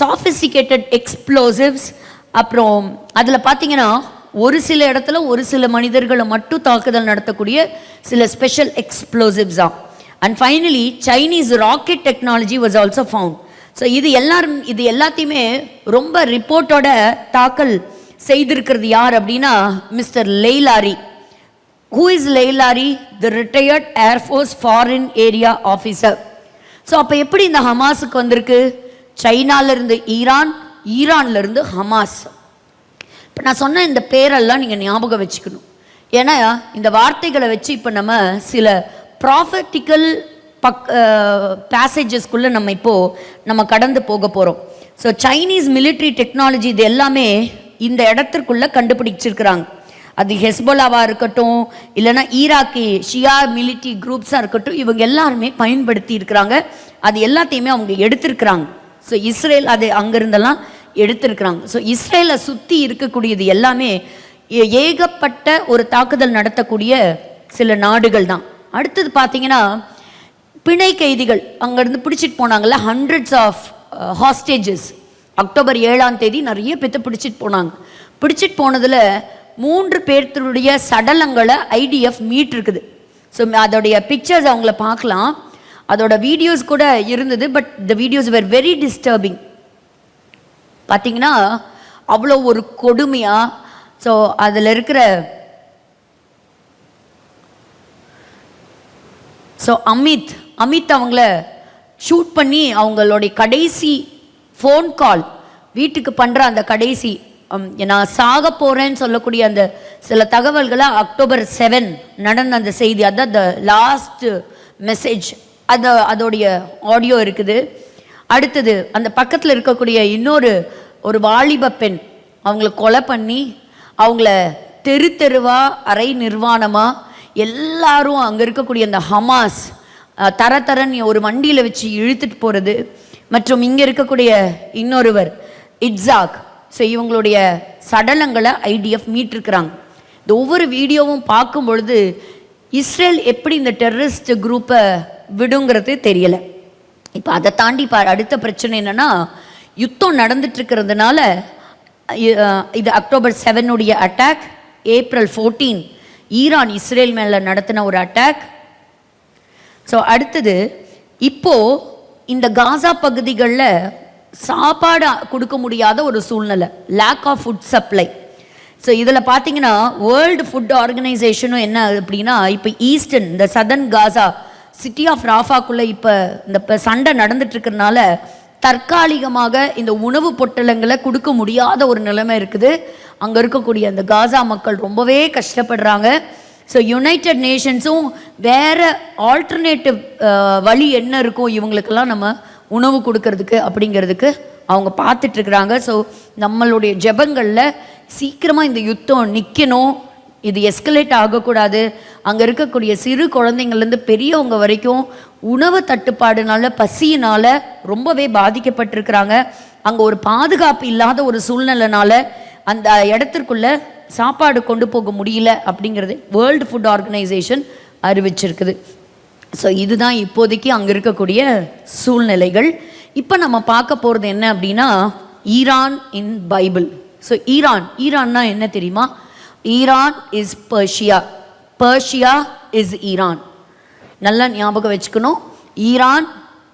சாஃபிஸ்டிகேட்டட் எக்ஸ்ப்ளோசிவ்ஸ். அப்புறம் அதில் பார்த்தீங்கன்னா ஒரு சில இடத்துல ஒரு சில மனிதர்களை மட்டும் தாக்குதல் நடத்தக்கூடிய சில ஸ்பெஷல் எக்ஸ்ப்ளோசிவ்ஸ் தான். And finally Chinese rocket technology was also found. So இது எல்லாத்தையுமே ரொம்ப ரிப்போர்ட்டோட தாக்கல் செய்திருக்கிறது யார் அப்படின்னா mister Leilari. Who is Leilari? The retired air force foreign area officer. So அப்போ எப்படி இந்த ஹமாஸுக்கு வந்திருக்கு? சைனாலிருந்து ஈரான், ஈரான்லேருந்து ஹமாஸ். இப்போ நான் சொன்ன இந்த பேரெல்லாம் நீங்கள் ஞாபகம் வச்சுக்கணும். ஏன்னா இந்த வார்த்தைகளை வச்சு இப்போ நம்ம சில ப்ராஃபட்டிக்கல் பேசேஜஸ்குள்ளே நம்ம கடந்து போக போகிறோம். ஸோ சைனீஸ் மிலிட்ரி டெக்னாலஜி இது எல்லாமே இந்த இடத்திற்குள்ளே கண்டுபிடிச்சிருக்கிறாங்க. அது ஹெஸ்போலாவாக இருக்கட்டும், இல்லைனா ஈராக்கி ஷியா மிலிட்ரி குரூப்ஸாக இருக்கட்டும், இவங்க எல்லாருமே பயன்படுத்தி இருக்கிறாங்க. அது எல்லாத்தையுமே அவங்க எடுத்திருக்கிறாங்க. ஸோ இஸ்ரேல் அது அங்கிருந்தெல்லாம் எடுத்திருக்கிறாங்க. ஸோ இஸ்ரேலை சுற்றி இருக்கக்கூடியது எல்லாமே ஏகப்பட்ட ஒரு தாக்குதல் நடத்தக்கூடிய சில நாடுகள் தான். அடுத்தது பார்த்தீங்கன்னா பிணை கைதிகள் அங்கேருந்து பிடிச்சிட்டு போனாங்கல்ல, ஹண்ட்ரட்ஸ் ஆஃப் ஹாஸ்டேஜஸ். அக்டோபர் 7ஆம் தேதி நிறைய பேர்த்த பிடிச்சிட்டு போனாங்க. பிடிச்சிட்டு போனதில் 3 பேர்த்துடைய சடலங்களை IDF மீட்டிருக்குது. ஸோ அதோடைய பிக்சர்ஸ் அவங்கள பார்க்கலாம், அதோட வீடியோஸ் கூட இருந்தது. But the videos were very disturbing. பார்த்தீங்கன்னா அவ்வளோ ஒரு கொடுமையாக. ஸோ அதில் இருக்கிற அமித் அவங்கள ஷூட் பண்ணி அவங்களுடைய கடைசி ஃபோன் கால் வீட்டுக்கு பண்ணுற அந்த கடைசி நான் சாக போகிறேன்னு சொல்லக்கூடிய அந்த சில தகவல்களை அக்டோபர் 7 நடந்த அந்த செய்தி, அதான் த லாஸ்ட் மெசேஜ், அதோடைய ஆடியோ இருக்குது. அடுத்தது அந்த பக்கத்தில் இருக்கக்கூடிய ஒரு வாலிப பெண், அவங்கள கொலை பண்ணி அவங்கள தெருவா அரை நிர்வாணமாக எல்லாரும் அங்கே இருக்கக்கூடிய அந்த ஹமாஸ் தரன்னு ஒரு வண்டியில் வச்சு இழுத்துட்டு போகிறது. மற்றும் இங்கே இருக்கக்கூடிய இன்னொருவர் இட்ஸாக். ஸோ இவங்களுடைய சடலங்களை IDF மீட்டிருக்கிறாங்க. இந்த ஒவ்வொரு வீடியோவும் பார்க்கும் பொழுது இஸ்ரேல் எப்படி இந்த டெரரிஸ்ட் குரூப்பை விடுங்கிறது தெரியலை. இப்போ அதை தாண்டி அடுத்த பிரச்சனை என்னென்னா, யுத்தம் நடந்துட்டு இருக்கிறதுனால இது October 7 attack, April 14 Iran Israel மேலே நடத்தின ஒரு அட்டாக். ஸோ அடுத்தது இப்போது இந்த காசா பகுதிகளில் சாப்பாடு கொடுக்க முடியாத ஒரு சூழ்நிலை, lack of food supply. So இதில் பார்த்தீங்கன்னா வேர்ல்டு ஃபுட் ஆர்கனைசேஷனும் என்ன அப்படின்னா, இப்போ ஈஸ்டர்ன் இந்த சதர்ன் காசா சிட்டி ஆஃப் ராஃபாக்குள்ளே இப்போ இந்த சண்டை நடந்துட்டுருக்கிறதுனால தற்காலிகமாக இந்த உணவு பொட்டலங்களை கொடுக்க முடியாத ஒரு நிலைமை இருக்குது. அங்கே இருக்கக்கூடிய அந்த காசா மக்கள் ரொம்பவே கஷ்டப்படுறாங்க. ஸோ யுனைடெட் நேஷன்ஸும் வேறு ஆல்டர்னேட்டிவ் வழி என்ன இருக்கும் இவங்களுக்கெல்லாம் நம்ம உணவு கொடுக்கறதுக்கு அப்படிங்கிறதுக்கு அவங்க பார்த்துட்ருக்குறாங்க. ஸோ நம்மளுடைய ஜெபங்களில் சீக்கிரமாக இந்த யுத்தம் நிற்கணும், இது எஸ்கலேட் ஆகக்கூடாது. அங்கே இருக்கக்கூடிய சிறு குழந்தைங்கள்லேருந்து பெரியவங்க வரைக்கும் உணவு தட்டுப்பாடுனால பசியினால் ரொம்பவே பாதிக்கப்பட்டிருக்கிறாங்க. அங்கே ஒரு பாதுகாப்பு இல்லாத ஒரு சூழ்நிலைனால அந்த இடத்திற்குள்ளே சாப்பாடு கொண்டு போக முடியல அப்படிங்கிறது வேர்ல்டு ஃபுட் ஆர்கனைசேஷன் அறிவிச்சிருக்குது. ஸோ இதுதான் இப்போதைக்கு அங்கே இருக்கக்கூடிய சூழ்நிலைகள். இப்போ நம்ம பார்க்க போகிறது என்ன அப்படின்னா, ஈரான் இன் பைபிள். ஸோ ஈரான்னா என்ன தெரியுமா? Iran is Persia, Persia is Iran. நல்லா ஞாபகம் வச்சுக்கணும். Iran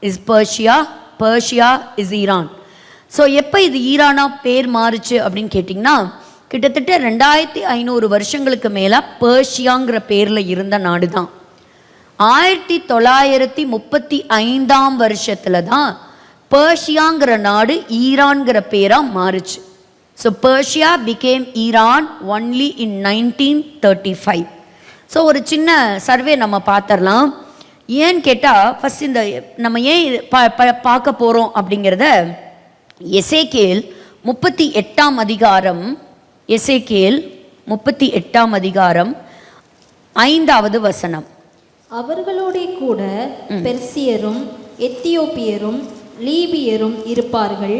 is Persia, Persia is Iran. So எப்போ இது ஈரானாக பேர் மாறுச்சு அப்படின்னு கேட்டிங்கன்னா, கிட்டத்தட்ட 2500 வருஷங்களுக்கு மேலே பர்ஷியாங்கிற பேரில் இருந்த நாடு தான். 1935ஆம் வருஷத்தில் தான் பர்ஷியாங்கிற நாடு ஈரான்கிற பேராக மாறுச்சு. So Persia became Iran only in 1935. So ஒரு சின்ன சர்வே நம்ம பார்த்துடலாம். ஏன்னு கேட்டால் ஃபஸ்ட் இந்த நம்ம ஏன் பார்க்க போகிறோம் அப்படிங்கிறத எசேக்கியேல் 38ஆம் அதிகாரம், எசேக்கியேல் 38ஆம் அதிகாரம் 5வது வசனம். அவர்களோடே கூட பெர்சியரும் எத்தியோப்பியரும் லீபியரும் இருப்பார்கள்.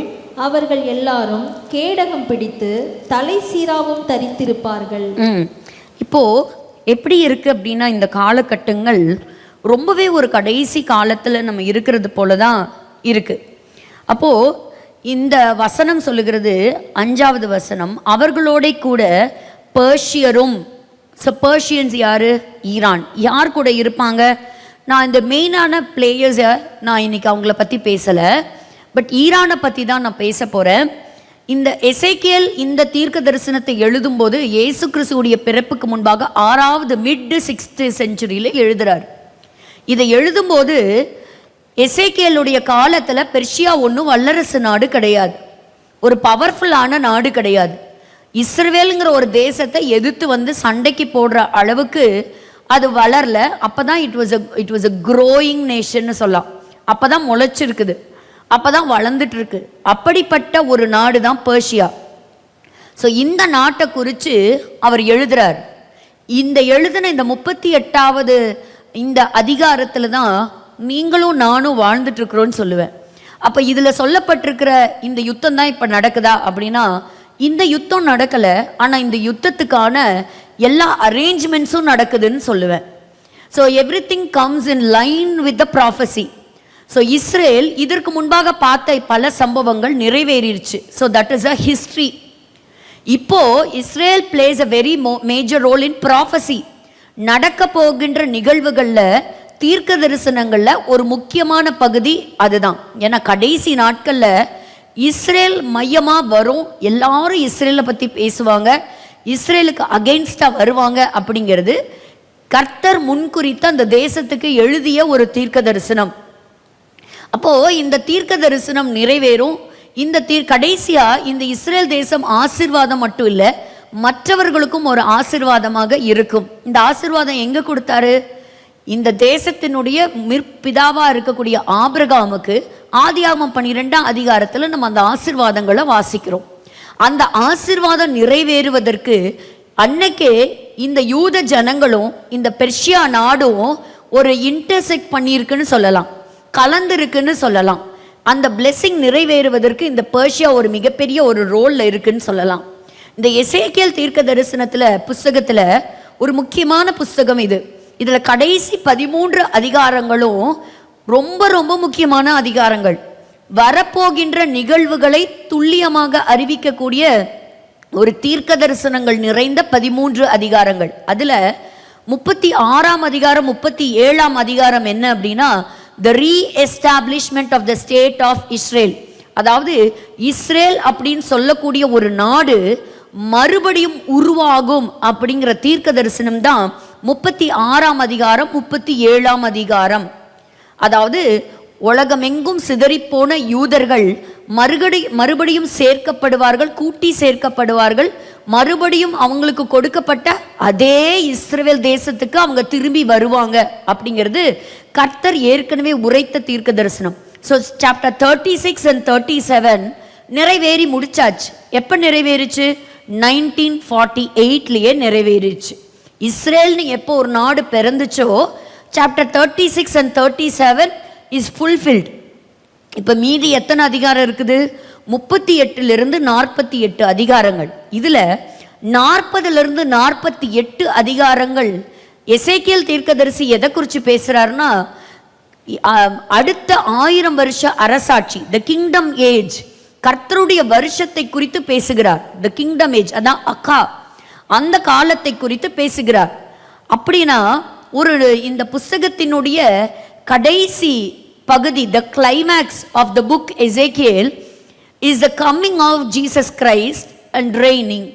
அவர்கள் எல்லாரும் கேடகம் பிடித்து தலை சீராவும் தரித்திருப்பார்கள். இப்போ எப்படி இருக்கு அப்படின்னா, இந்த காலகட்டங்கள் ரொம்பவே ஒரு கடைசி காலத்துல நம்ம இருக்கிறது போலதான் இருக்கு. அப்போ இந்த வசனம் சொல்லுகிறது, 5வது வசனம், அவர்களோட கூட பெர்ஷியரும். பெர்ஷியன்ஸ் யாரு? ஈரான். யார் கூட இருப்பாங்க? நான் இந்த மெயினான பிளேயர்ஸை நான் இன்னைக்கு அவங்கள பற்றி பேசலை, பட் ஈரானை பற்றி தான் நான் பேச போகிறேன். இந்த எசேக்கியேல் இந்த தீர்க்க தரிசனத்தை எழுதும்போது இயேசு கிறிஸ்துவுடைய பிறப்புக்கு முன்பாக 6வது மிட் 6th செஞ்சுரியில் எழுதுறார். இதை எழுதும்போது எசேக்கியேலுடைய காலத்தில் பெர்ஷியா ஒன்றும் வல்லரசு நாடு கிடையாது, ஒரு பவர்ஃபுல்லான நாடு கிடையாது. இஸ்ரவேலுங்கிற ஒரு தேசத்தை எதிர்த்து வந்து சண்டைக்கு போடுற அளவுக்கு அது வளரல. அப்போதான் இட் வாஸ் அ க்ரோயிங் நேஷன்னு சொல்லலாம். அப்போ தான் முளைச்சிருக்குது, அப்போ தான் வளர்ந்துட்டு இருக்கு. அப்படிப்பட்ட ஒரு நாடு தான் பெர்ஷியா. ஸோ இந்த நாட்டை குறித்து அவர் எழுதுறார். இந்த எழுதின இந்த 38வது இந்த அதிகாரத்தில் தான் நீங்களும் நானும் வாழ்ந்துட்டு இருக்கிறோன்னு சொல்லுவேன். அப்போ இதில் சொல்லப்பட்டிருக்கிற இந்த யுத்தம் தான் இப்போ நடக்குதா அப்படின்னா, இந்த யுத்தம் நடக்கலை, ஆனால் இந்த யுத்தத்துக்கான எல்லா அரேஞ்ச்மெண்ட்ஸும் நடக்குதுன்னு சொல்லுவேன். So everything comes in line with the prophecy. So Israel இதற்கு முன்பாக பார்த்த பல சம்பவங்கள் நிறைவேறிடுச்சு. So that is a history. இப்போ Israel plays a very major role in prophecy. நடக்க போகின்ற நிகழ்வுகளில், தீர்க்க தரிசனங்களில் ஒரு முக்கியமான பகுதி அதுதான். ஏன்னா கடைசி நாட்களில் இஸ்ரேல் மையமாக வரும், எல்லாரும் இஸ்ரேலை பற்றி பேசுவாங்க, இஸ்ரேலுக்கு அகெயின்ஸ்டாக வருவாங்க. அப்படிங்கிறது கர்த்தர் முன்குறித்த அந்த தேசத்துக்கு எழுதிய ஒரு தீர்க்க தரிசனம். அப்போது இந்த தீர்க்க தரிசனம் நிறைவேறும். இந்த கடைசியாக இந்த இஸ்ரேல் தேசம் ஆசீர்வாதம் மட்டும் இல்லை, மற்றவர்களுக்கும் ஒரு ஆசீர்வாதமாக இருக்கும். இந்த ஆசீர்வாதம் எங்கே கொடுத்தாரு? இந்த தேசத்தினுடைய பிதாவாக இருக்கக்கூடிய ஆபிரகாமுக்கு ஆதியாகமம் 12ஆம் அதிகாரத்தில் நம்ம அந்த ஆசீர்வாதங்களை வாசிக்கிறோம். அந்த ஆசீர்வாதம் நிறைவேறுவதற்கு அன்னைக்கே இந்த யூத ஜனங்களும் இந்த பெர்ஷியா நாடும் ஒரு இன்டர்செக்ட் பண்ணியிருக்குன்னு சொல்லலாம், கலந்துருக்குன்னு சொல்லலாம். அந்த பிளெஸிங் நிறைவேறுவதற்கு இந்த பெர்ஷியா ஒரு மிகப்பெரிய ஒரு ரோலில் இருக்குன்னு சொல்லலாம். இந்த எசேக்கியேல் தீர்க்க தரிசனத்தில் புஸ்தகத்தில் ஒரு முக்கியமான புஸ்தகம் இது. இதில் கடைசி 13 அதிகாரங்களும் ரொம்ப ரொம்ப முக்கியமான அதிகாரங்கள். வரப்போகின்ற நிகழ்வுகளை துல்லியமாக அறிவிக்கக்கூடிய ஒரு தீர்க்க தரிசனங்கள் நிறைந்த 13 அதிகாரங்கள். அதில் 36ஆம் அதிகாரம் 37ஆம் அதிகாரம் என்ன அப்படின்னா, the re-establishment of the state of Israel. அதாவது இஸ்ரேல் அப்படின்னு சொல்லக்கூடிய ஒரு நாடு மறுபடியும் உருவாகும் அப்படிங்கிற தீர்க்க தரிசனம் தான் 36ஆம் அதிகாரம் 37ஆம் அதிகாரம். அதாவது உலகமெங்கும் சிதறிப்போன யூதர்கள் மறுபடியும் சேர்க்கப்படுவார்கள், கூட்டி சேர்க்கப்படுவார்கள். மறுபடியும் அவங்களுக்கு கொடுக்கப்பட்ட அதே இஸ்ரவேல் தேசத்துக்கு அவங்க திரும்பி வருவாங்க அப்படிங்கிறது கர்த்தர் ஏற்கனவே உரைத்த தீர்க்க தரிசனம். ஸோ சாப்டர் 36 and 37 நிறைவேறி முடிச்சாச்சு. எப்போ நிறைவேறிச்சு? 1948 நிறைவேறிச்சு. இஸ்ரேல்னு எப்போ ஒரு நாடு பிறந்துச்சோ சாப்டர் 36 and 37 இஸ் ஃபுல்ஃபில்ட். இப்போ மீதி எத்தனை அதிகாரம் இருக்குது? 38 48 அதிகாரங்கள். இதில் 40 48 அதிகாரங்கள் எசேக்கியேல் தீர்க்கதரிசி எதை குறித்து பேசுகிறாருன்னா, அடுத்த 1000 வருஷ அரசாட்சி, த கிங்டம் ஏஜ், கர்த்தருடைய வருஷத்தை குறித்து பேசுகிறார். த கிங்டம் ஏஜ், அதான் அக்கா, அந்த காலத்தை குறித்து பேசுகிறார். அப்படின்னா ஒரு இந்த புஸ்தகத்தினுடைய கடைசி பகுதி, the climax of the book Ezekiel is the coming of Jesus Christ and reigning.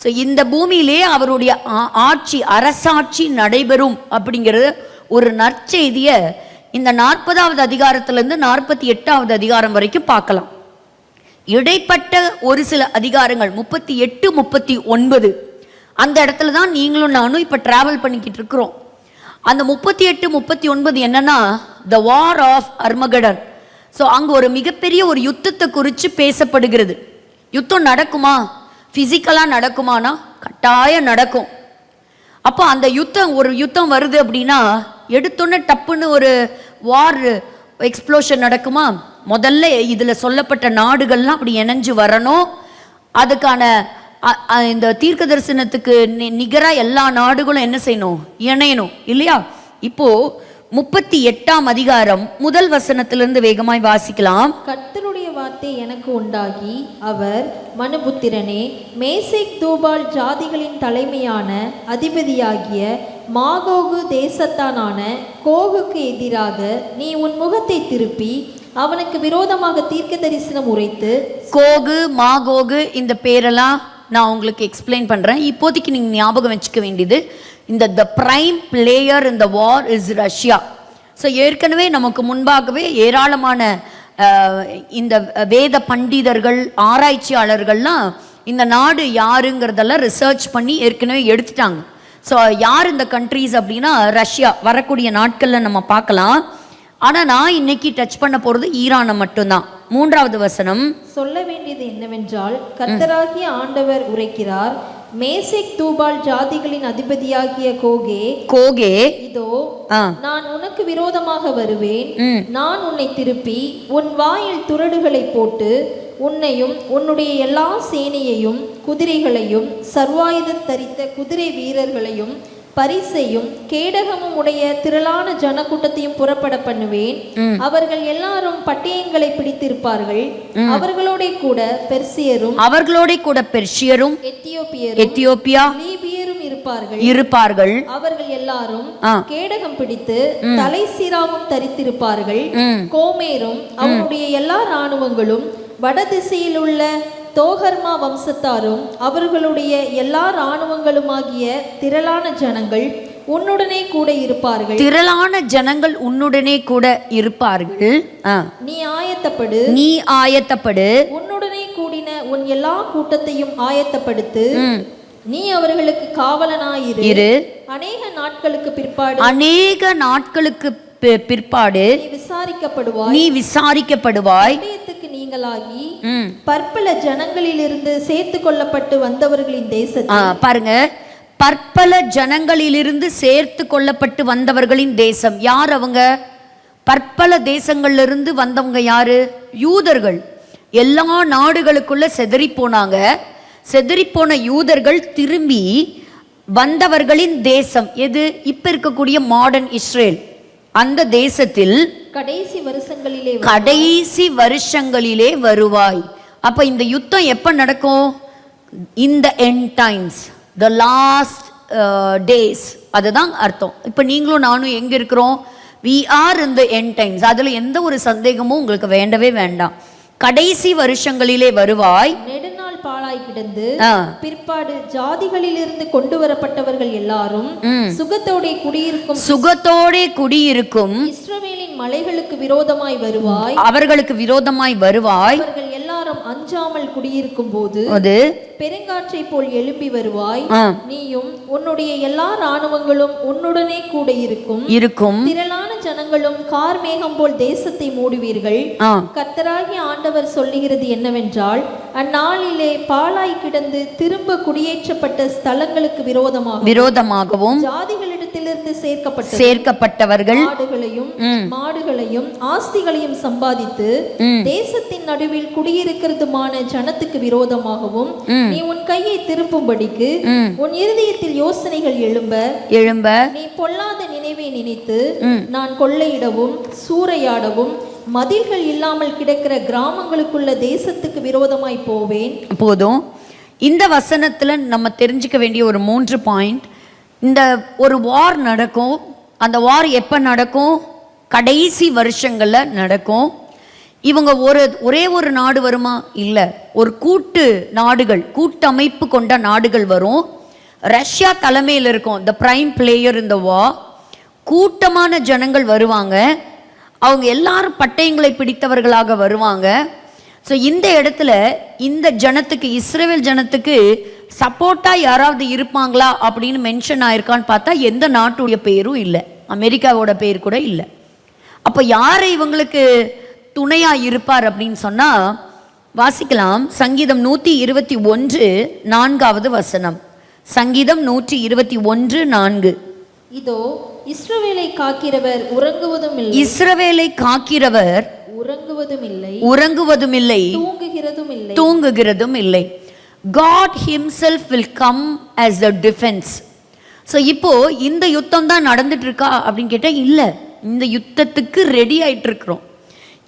So இந்த பூமியிலே அவருடைய ஆட்சி, அரசாட்சி நடைபெறும் அப்படிங்கிறது ஒரு நற்செய்தியை இந்த 40வது அதிகாரத்திலிருந்து 48வது அதிகாரம் வரைக்கும் பார்க்கலாம். இடைப்பட்ட ஒரு சில அதிகாரங்கள் 38 39 அந்த இடத்துல தான் நீங்களும் நானும் இப்போ டிராவல் பண்ணிக்கிட்டு இருக்கிறோம். அந்த 38 39 என்னன்னா, த வார் ஆஃப் அர்மகடன். ஸோ அங்கே ஒரு மிகப்பெரிய ஒரு யுத்தத்தை குறித்து பேசப்படுகிறது. யுத்தம் நடக்குமா? ஃபிசிக்கலாக நடக்குமானா கட்டாயம் நடக்கும். அப்போ அந்த யுத்தம், ஒரு யுத்தம் வருது அப்படின்னா எடுத்தோன்னே டப்புன்னு ஒரு வார் எக்ஸ்ப்ளோஷன் நடக்குமா? முதல்ல இதில் சொல்லப்பட்ட நாடுகள்லாம் அப்படி இணைஞ்சு வரணும். அதுக்கான இந்த தீர்க்க தரிசனத்துக்கு நிகராக எல்லா நாடுகளும் என்ன செய்யணும்? இணையணும் இல்லையா? இப்போ 38ஆம் அதிகாரம் முதல் வசனத்திலிருந்து வேகமாய் வாசிக்கலாம். கர்த்தருடைய வார்த்தை எனக்கு உண்டாகி, அவர் மனுபுத்திரனே, மேசேக் தூபால் ஜாதிகளின் தலைமையான அதிபதியாகிய மாகோகு தேசத்தானான கோகுக்கு எதிராக நீ உன் முகத்தை திருப்பி அவனுக்கு விரோதமாக தீர்க்க தரிசனம் உரைத்து. கோகு மாகோகு இந்த பேரெல்லாம் நான் உங்களுக்கு எக்ஸ்பிளைன் பண்றேன். இப்போதைக்கு நீங்க ஞாபகம் வச்சுக்க வேண்டியது, இந்த த prime player in the war is Russia. So ஏற்கனவே நமக்கு முன்பாகவே ஏராளமான இந்த வேத பண்டிதர்கள் ஆராய்ச்சியாளர்கள்லாம் இந்த நாடு யாருங்கிறதெல்லாம் ரிசர்ச் பண்ணி ஏற்கனவே எடுத்துட்டாங்க. ஸோ யார் இந்த கண்ட்ரீஸ் அப்படின்னா ரஷ்யா. வரக்கூடிய நாட்களில் நம்ம பார்க்கலாம். ஆனால் நான் இன்னைக்கு டச் பண்ண போகிறது ஈரானை மட்டும்தான். 3வது வசனம் சொல்ல வேண்டியது என்னவென்றால், கர்த்தராகிய ஆண்டவர் உரைக்கிறார், மேசேக் தூபால் ஜாதிகளின் அதிபதியாகிய கோகே, இதோ நான் உனக்கு விரோதமாக வருவேன். நான் உன்னை திருப்பி உன் வாயில் துரடுகளை போட்டு உன்னையும் உன்னுடைய எல்லா சேனையையும் குதிரைகளையும் சர்வாயுதம் தரித்த குதிரை வீரர்களையும் பரிசையும் கேடகமும் உடைய திரளான ஜனக்கூட்டத்தையும் புறப்பட பண்ணுவேன். அவர்கள் எல்லாரும் பட்டயங்களை பிடித்திருப்பார்கள். அவர்களோட கூட பெர்சியரும் எத்தியோப்பியா லீபியரும் இருப்பார்கள். அவர்கள் எல்லாரும் கேடகம் பிடித்து தலை சீராவும் தரித்திருப்பார்கள். கோமேரும் அவனுடைய எல்லா இராணுவங்களும் வடதிசையில் உள்ள தோகர்மா வம்சத்தாரும் அவர்களுடைய எல்லா இராணுவங்களுமாகிய திரளான ஜனங்கள் உன்னுடனே கூட இருப்பார்கள். நீ ஆயத்தப்படு. உன்னுடனே கூடின உன் எல்லா கூட்டத்தையும் ஆயத்தப்படுத்து. நீ அவர்களுக்கு காவலனாயிரு. அநேக நாட்களுக்கு பிற்பாடு நீ விசாரிக்கப்படுவாய். நீங்களாகி பற்பல ஜனங்களிலிருந்து சேர்த்து கொள்ளப்பட்டு வந்தவர்களின் தேசத்தில். பாருங்க, பற்பல ஜனங்களிலிருந்து சேர்த்து கொள்ளப்பட்டு வந்தவர்களின் தேசம். யார் அவங்க? பற்பல தேசங்கள்ல இருந்து வந்தவங்க யாரு? யூதர்கள். எல்லா நாடுகளுக்குள்ள செதறி போனாங்க. செதறி போன யூதர்கள் திரும்பி வந்தவர்களின் தேசம் எது? இப்ப இருக்கக்கூடிய மாடர்ன் இஸ்ரேல். அந்த தேசத்தில் கடைசி வருஷங்களிலே வருவாய். அப்ப இந்த யுத்தம் எப்ப நடக்கும்? இந்த end times, the last days. அதுதான் அர்த்தம். இப்ப நீங்களும் நானும் எங்க இருக்கிறோம்? we are in the end times. அதுல எந்த ஒரு சந்தேகமும் உங்களுக்கு வேண்டவே வேண்டாம். கடைசி வருஷங்களிலே வருவாய். நெடுநாள் பாழாய் கிடந்து பிற்பாடு ஜாதிகளிலிருந்து கொண்டு வரப்பட்டவர்கள் எல்லாரும் சுகத்தோடே குடியிருக்கும் இஸ்ரவேலின் மலைகளுக்கு விரோதமாய் வருவாய். அவர்களுக்கு விரோதமாய் வருவாய். அவர்கள் எல்லாரும் அஞ்சாமல் குடியிருக்கும் போது பெருங்காற்றை போல் எழும்பி வருவாய். நீயும் உன்னுடைய எல்லா இராணுவங்களும் உன்னுடனே கூட இருக்கும். திரளான ஜனங்களும் கார்மேகம் போல் தேசத்தை மூடுவீர்கள். கர்த்தராகிய ஆண்டவர் சொல்லுகிறது என்னவென்றால், அந்நாளிலே பாழாய் கிடந்து திரும்ப குடியேற்றப்பட்ட ஸ்தலங்களுக்கு விரோதமாகவும் ஜாதிகளிடத்திலிருந்து சேர்க்கப்பட்டவர்கள் மாடுகளையும் ஆஸ்திகளையும் சம்பாதித்து தேசத்தின் நடுவில் குடியிருக்கிறதுமான ஜனத்துக்கு விரோதமாகவும் நீ உன் கையை திருப்பும்படிக்கு உன் இருதயத்தில் யோசனைகள் எழும்ப நீ பொல்லாத நினைவை நினைத்து நான் கொள்ளையிடவும் சூறையாடவும் மதில்கள் இல்லாமல் கிடக்கிற கிராமங்களுக்குள்ள தேசத்துக்கு விரோதமாய் போவேன். போதும். இந்த வசனத்துல நம்ம தெரிஞ்சுக்க வேண்டிய ஒரு 3 பாயிண்ட். இந்த ஒரு வார் நடக்கும். அந்த வார் எப்ப நடக்கும்? கடைசி வருஷங்கள்ல நடக்கும். இவங்க ஒரே ஒரு நாடு வருமா? இல்ல, ஒரு கூட்டமைப்பு கொண்ட நாடுகள் வரும். ரஷ்யா தலைமையில் இருக்கும், த பிரைம் பிளேயர் இந்த வார். கூட்டமான ஜனங்கள் வருவாங்க. அவங்க எல்லாரும் பட்டயங்களை பிடித்தவர்களாக வருவாங்க. ஸோ இந்த இடத்துல இந்த ஜனத்துக்கு, இஸ்ரேல் ஜனத்துக்கு சப்போர்ட்டா யாராவது இருப்பாங்களா அப்படின்னு மென்ஷன் ஆயிருக்கான்னு பார்த்தா எந்த நாட்டுடைய பேரும் இல்லை, அமெரிக்காவோட பேர் கூட இல்லை. அப்போ யாரை இவங்களுக்கு துணையா இருப்பார் அப்படின்னு சொன்னா வாசிக்கலாம். சங்கீதம் 121 4வது வசனம். சங்கீதம் 121 4. இதோ இஸ்ரவேலை காக்கிறவர் உறங்குவதும் இல்லை, இஸ்ரவேலை காக்கிறவர் உறங்குவதும் இல்லை, உறங்குவதும் இல்லை, தூங்குகிறதும் இல்லை, தூங்குகிறதும் இல்லை. God himself will come as a defense. So இப்போ இந்த யுத்தம் தான் நடந்துட்டு இருக்கா அப்படின்னு கேட்டால் இல்லை, இந்த யுத்தத்துக்கு ரெடி ஆயிட்டு இருக்கிறோம்.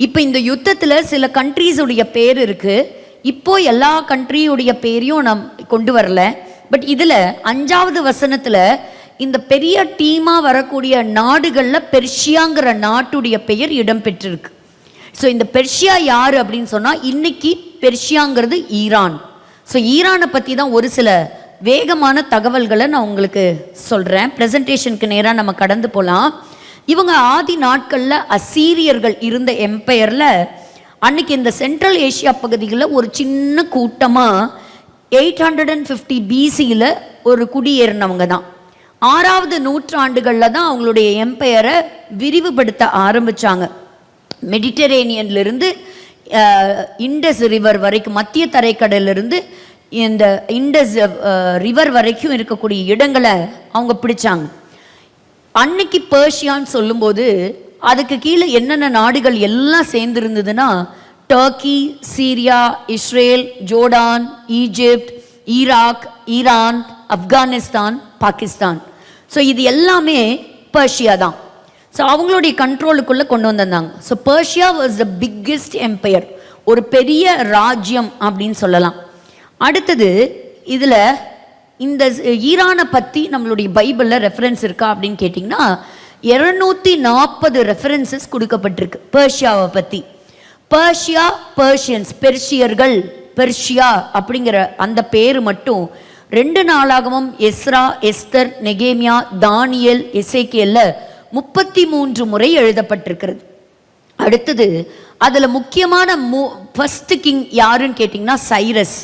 இப்போ இந்த யுத்தத்தில் சில கண்ட்ரீஸுடைய பேர் இருக்கு. இப்போ எல்லா கண்ட்ரியுடைய பேரையும் நாம் கொண்டு வரல. பட் இதில் 5வது வசனத்தில் இந்த பெரிய டீமாக வரக்கூடிய நாடுகளில் பெர்ஷியாங்கிற நாட்டுடைய பெயர் இடம்பெற்றிருக்கு. ஸோ இந்த பெர்ஷியா யார் அப்படின்னு சொன்னால் இன்னைக்கு பெர்ஷியாங்கிறது ஈரான். ஸோ ஈரானை பற்றி தான் ஒரு சில வேகமான தகவல்களை நான் உங்களுக்கு சொல்கிறேன். ப்ரெசன்டேஷனுக்கு நேராக நம்ம கடந்து போகலாம். இவங்க ஆதி நாட்களில் அசீரியர்கள் இருந்த எம்பையரில் அன்னைக்கு இந்த சென்ட்ரல் ஏஷியா பகுதிகளில் ஒரு சின்ன கூட்டமாக 850 BCயில் ஒரு குடியேறினவங்க தான். 6வது நூற்றாண்டுகளில் தான் அவங்களுடைய எம்பையரை விரிவுபடுத்த ஆரம்பித்தாங்க. மெடிட்டரேனியன்லேருந்து இண்டஸ் ரிவர் வரைக்கும், மத்திய தரைக்கடலிருந்து இந்த இண்டஸ் ரிவர் வரைக்கும் இருக்கக்கூடிய இடங்களை அவங்க பிடிச்சாங்க. அன்னைக்கு பெர்ஷியான்னு சொல்லும்போது அதுக்கு கீழே என்னென்ன நாடுகள் எல்லாம் சேர்ந்துருந்ததுன்னா Turkey, Syria, Israel, Jordan, Egypt, Iraq, Iran, Afghanistan, Pakistan. So இது எல்லாமே பெர்ஷியா தான். ஸோ அவங்களுடைய கண்ட்ரோலுக்குள்ளே கொண்டு வந்திருந்தாங்க. So Persia was the biggest empire, ஒரு பெரிய ராஜ்யம் அப்படின்னு சொல்லலாம். அடுத்தது இதில் இந்த ஈரானை பற்றி நம்மளுடைய பைபிளில் ரெஃபரன்ஸ் இருக்கா அப்படின்னு கேட்டிங்கன்னா 240 ரெஃபரன்சஸ் கொடுக்கப்பட்டிருக்கு பெர்ஷியாவை பற்றி. பெர்ஷியா, பெர்ஷியன்ஸ், பெர்ஷியர்கள், பெர்ஷியா அப்படிங்கிற அந்த பேர் மட்டும் 2 நாளாகவும் எஸ்ரா, எஸ்தர், நெகேமியா, தானியேல், எசேக்கியேல்ல 33 முறை எழுதப்பட்டிருக்கிறது. அடுத்தது அதில் முக்கியமான ஃபர்ஸ்ட் கிங் யாருன்னு கேட்டிங்கன்னா சைரஸ்.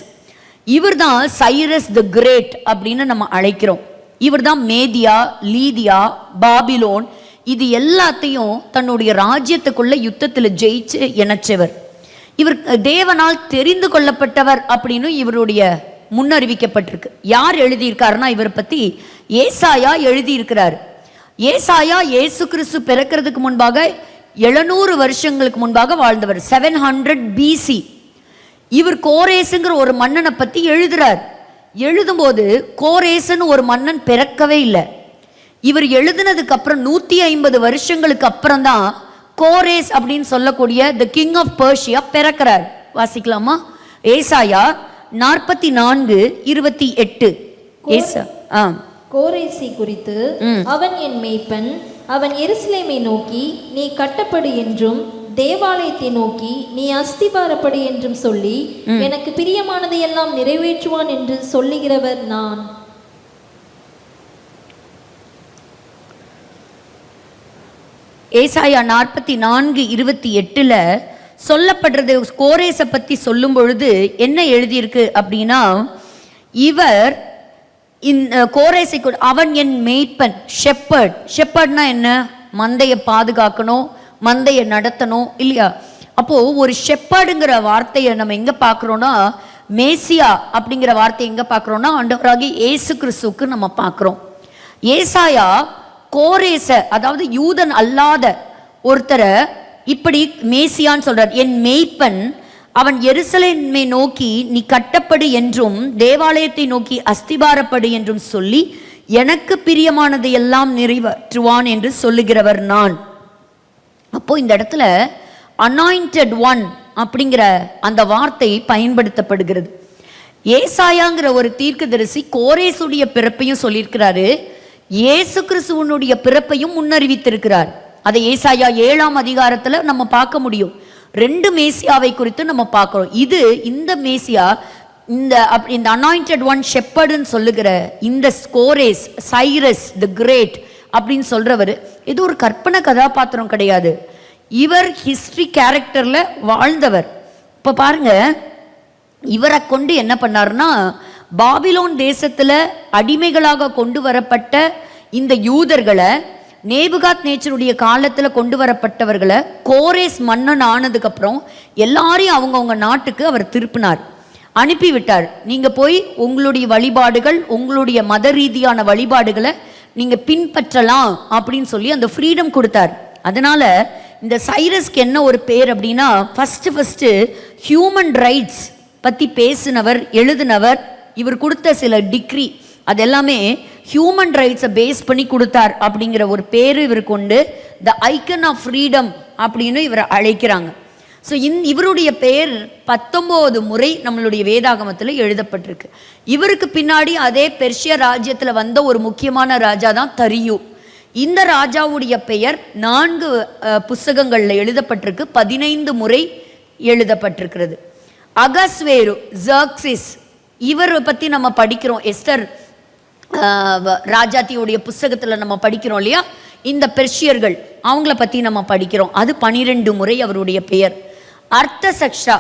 இவர் தான் சைரஸ் த கிரேட் அப்படின்னு நம்ம அழைக்கிறோம். இவர் தான் மேதியா, லீதியா, பாபிலோன் இது எல்லாத்தையும் தன்னுடைய ராஜ்யத்துக்குள்ள யுத்தத்தில் ஜெயிச்சு இணைச்சவர். இவர் தேவனால் தெரிந்து கொள்ளப்பட்டவர் அப்படின்னு இவருடைய முன்னறிவிக்கப்பட்டிருக்கு. யார் எழுதியிருக்காருன்னா இவரை பற்றி ஏசாயா எழுதியிருக்கிறார். ஏசாயா இயேசு கிறிஸ்து பிறக்கிறதுக்கு முன்பாக 700 வருஷங்களுக்கு முன்பாக வாழ்ந்தவர், 700 BC. இவர் கோரேசுங்கிற ஒரு மன்னனை பற்றி எழுதுறார். எழுதும்போது கோரேசன் ஒரு மன்னன் பிறக்கவே இல்லை. இவர் எழுதுனதுக்கு அப்புறம் 150 வருஷங்களுக்கு அப்புறம் தான் கோரேஸ் அப்படின்னு சொல்லக்கூடிய த கிங் ஆஃப் பெர்ஷியா பிறக்கிறார். வாசிக்கலாமா? ஏசாயா 44:28. கோரேசி குறித்து, அவன் என் மேய்ப்பன், அவன் எருசலேமை நோக்கி நீ கட்டப்படு என்றும் தேவாலயத்தை நோக்கி நீ அஸ்திபாரப்படு என்றும் சொல்லி எனக்கு பிரியமானதை எல்லாம் நிறைவேற்றுவான் என்று சொல்லுகிறவர் நான். ஏசாயா 44:28 சொல்லப்படுறது. கோரேசை பற்றி சொல்லும் பொழுது என்ன எழுதியிருக்கு அப்படின்னா, இவர் கோரேசை அவன் என் மேய்ப்பன், ஷெப்பர்ட். ஷெப்பர்ட்னா என்ன? மந்தையை பாதுகாக்கணும், மந்தையை நடத்தணும் இல்லையா? அப்போ ஒரு ஷெப்பர்டுங்கிற வார்த்தையை நம்ம எங்க பார்க்குறோம்னா, மேசியா அப்படிங்கிற வார்த்தையை எங்க பார்க்குறோம்னா ஆண்டவராகிய இயேசு கிறிஸ்துவுக்கு நம்ம பார்க்குறோம். ஏசாயா கோரேச, அதாவது யூதன் அல்லாத ஒருத்தரை இப்படி மேசியான்னு சொல்றார். என் மேய்ப்பன், அவன் எருசலேமை நோக்கி நீ கட்டப்படு என்றும் தேவாலயத்தை நோக்கி அஸ்திபாரப்படு என்றும் சொல்லி எனக்கு பிரியமானதை எல்லாம் நிறைவேற்றுவான் என்று சொல்லுகிறவர் நான். அப்போ இந்த இடத்துல அனாயிண்டட் ஒன் அப்படிங்கிற அந்த வார்த்தை பயன்படுத்தப்படுகிறது. ஏசாயாங்கிற ஒரு தீர்க்கதரிசி கோரேசுடைய பிறப்பையும் சொல்லியிருக்கிறாரு, இயேசு கிறிஸ்துவனுடைய பிறப்பையும் முன்னறிவித்திருக்கிறார். அதை ஏசாயா 7ஆம் அதிகாரத்துல நம்ம பார்க்க முடியும். 2 மேசியாவை குறித்து நம்ம பார்க்கிறோம். இந்த மேசியா, இந்த அனாயிண்டட் ஒன் ஷெப்பர்டுன்னு சொல்லுகிற இந்த கோரேஸ், சைரஸ் தி கிரேட் அப்படின்னு சொல்றவர் இது ஒரு கற்பனை கதாபாத்திரம் கிடையாது. இவர் ஹிஸ்டரி கேரக்டர்ல வாழ்ந்தவர். இப்ப பாருங்க, இவரை கொண்டு என்ன பண்ணாருன்னா, பாபிலோன் தேசத்துல அடிமைகளாக கொண்டு வரப்பட்ட இந்த யூதர்களை, நேபுகாத் நேச்சருடைய காலத்துல கொண்டு வரப்பட்டவர்களை கோரேஸ் மன்னன் ஆனதுக்கு அப்புறம் எல்லாரையும் அவங்கவுங்க நாட்டுக்கு அவர் திருப்பினார், அனுப்பிவிட்டார். நீங்க போய் உங்களுடைய வழிபாடுகள், உங்களுடைய மத ரீதியான வழிபாடுகளை நீங்கள் பின்பற்றலாம் அப்படின்னு சொல்லி அந்த ஃப்ரீடம் கொடுத்தார். அதனால் இந்த சைரஸ்க்கு என்ன ஒரு பேர் அப்படின்னா, ஃபஸ்ட்டு ஹியூமன் ரைட்ஸ் பற்றி பேசினவர், எழுதினவர், இவர் கொடுத்த சில டிக்ரி அதெல்லாமே ஹியூமன் ரைட்ஸை பேஸ் பண்ணி கொடுத்தார் அப்படிங்கிற ஒரு பேர் இவருக்கு உண்டு. த ஐக்கன் ஆஃப் ஃப்ரீடம் அப்படின்னு இவரை அழைக்கிறாங்க. ஸோ இவருடைய பெயர் 19 முறை நம்மளுடைய வேதாகமத்தில் எழுதப்பட்டிருக்கு. இவருக்கு பின்னாடி அதே பெர்ஷியா ராஜ்யத்தில் வந்த ஒரு முக்கியமான ராஜா தான் தரியு. இந்த ராஜாவுடைய பெயர் 4 புஸ்தகங்களில் எழுதப்பட்டிருக்கு, 15 முறை எழுதப்பட்டிருக்கிறது. அகஸ்வேரு, ஜர்க்சிஸ், இவர் பற்றி நம்ம படிக்கிறோம். எஸ்தர் ராஜாத்தியுடைய புஸ்தகத்தில் நம்ம படிக்கிறோம் இல்லையா, இந்த பெர்ஷியர்கள் அவங்கள பற்றி நம்ம படிக்கிறோம். அது 12 முறை அவருடைய பெயர். அர்த்தசக்ஷா,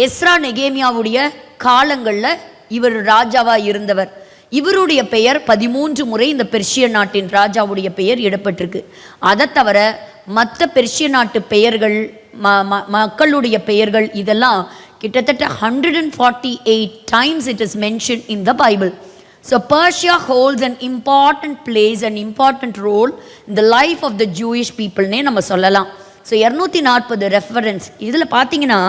எஸ்ரா நெகேமியாவுடைய காலங்களில் இவர் ராஜாவாக இருந்தவர். இவருடைய பெயர் 13 முறை இந்த பெர்ஷிய நாட்டின் ராஜாவுடைய பெயர் இடப்பட்டிருக்கு. அதை தவிர மற்ற பெர்ஷிய நாட்டு பெயர்கள், மக்களுடைய பெயர்கள், இதெல்லாம் கிட்டத்தட்ட 148 times it is mentioned in the Bible. So Persia holds an important place, an important role in the life of the Jewish people னே நம்ம சொல்லலாம். So 240 reference. இதில் பார்த்தீங்கன்னா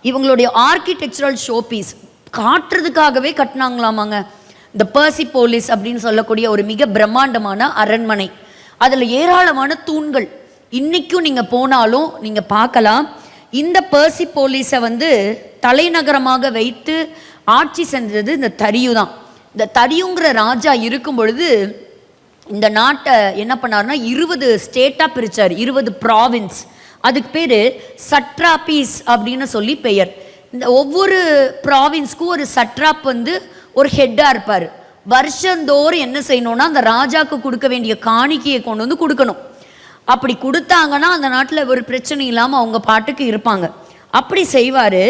இவங்களுடைய ஆர்கிடெக்சரல் ஷோபீஸ் காட்டுறதுக்காகவே கட்டினாங்களாமாங்க. இந்த பெர்சிபோலிஸ் அப்படின்னு சொல்லக்கூடிய ஒரு மிக பிரம்மாண்டமான அரண்மனை, அதில் ஏராளமான தூண்கள். இன்றைக்கும் நீங்கள் போனாலும் நீங்கள் பார்க்கலாம். இந்த பெர்சிபோலிஸை தலைநகரமாக வைத்து ஆட்சி செஞ்சது இந்த தரியு தான். இந்த தரியுங்கிற ராஜா இருக்கும் பொழுது இந்த நாட்டை என்ன பண்ணார்னா 20 ஸ்டேட்டாக பிரித்தார், 20 ப்ராவின்ஸ். அதுக்கு பேர் சட்ராபீஸ் அப்படின்னு சொல்லி பெயர். இந்த ஒவ்வொரு ப்ராவின்ஸ்க்கும் ஒரு சட்ராப் ஒரு ஹெட்டாக இருப்பார். வருஷந்தோறும் என்ன செய்யணும்னா அந்த ராஜாவுக்கு கொடுக்க வேண்டிய காணிக்கையை கொண்டு கொடுக்கணும். அப்படி கொடுத்தாங்கன்னா அந்த நாட்டில் ஒரு பிரச்சனை இல்லாமல் அவங்க பாட்டுக்கு இருப்பாங்க. அப்படி செய்வார்.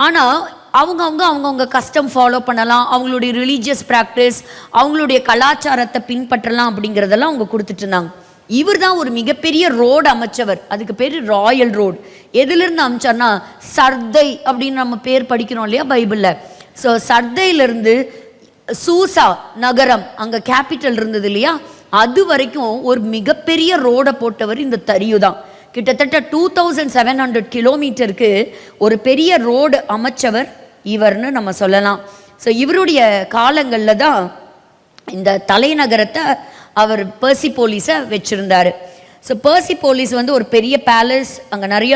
ஆனால் அவங்கவுங்க கஸ்டம் ஃபாலோ பண்ணலாம், அவங்களுடைய ரிலீஜியஸ் ப்ராக்டிஸ், அவங்களுடைய கலாச்சாரத்தை பின்பற்றலாம் அப்படிங்கிறதெல்லாம் அவங்க கொடுத்துட்டு இருந்தாங்க. இவர் தான் ஒரு மிகப்பெரிய ரோடு அமைச்சவர். அதுக்கு பேர் ராயல் ரோடு. எதுலேருந்து அமைச்சார்னா சர்தை அப்படின்னு நம்ம பேர் படிக்கிறோம் இல்லையா பைபிளில். ஸோ சர்தையிலிருந்து சூசா நகரம், அங்கே கேபிட்டல் இருந்தது இல்லையா, அது வரைக்கும் ஒரு மிகப்பெரிய ரோடை போட்டவர் இந்த தரியு தான். கிட்டத்தட்ட 2700 கிலோமீட்டருக்கு ஒரு பெரிய ரோடு அமைச்சவர் இவர்னு நம்ம சொல்லலாம். ஸோ இவருடைய காலங்களில் தான் இந்த தலைநகரத்தை அவர் பெர்சிபோலிஸை வச்சுருந்தார். ஸோ பெர்சிபோலிஸ் ஒரு பெரிய பேலஸ், அங்கே நிறைய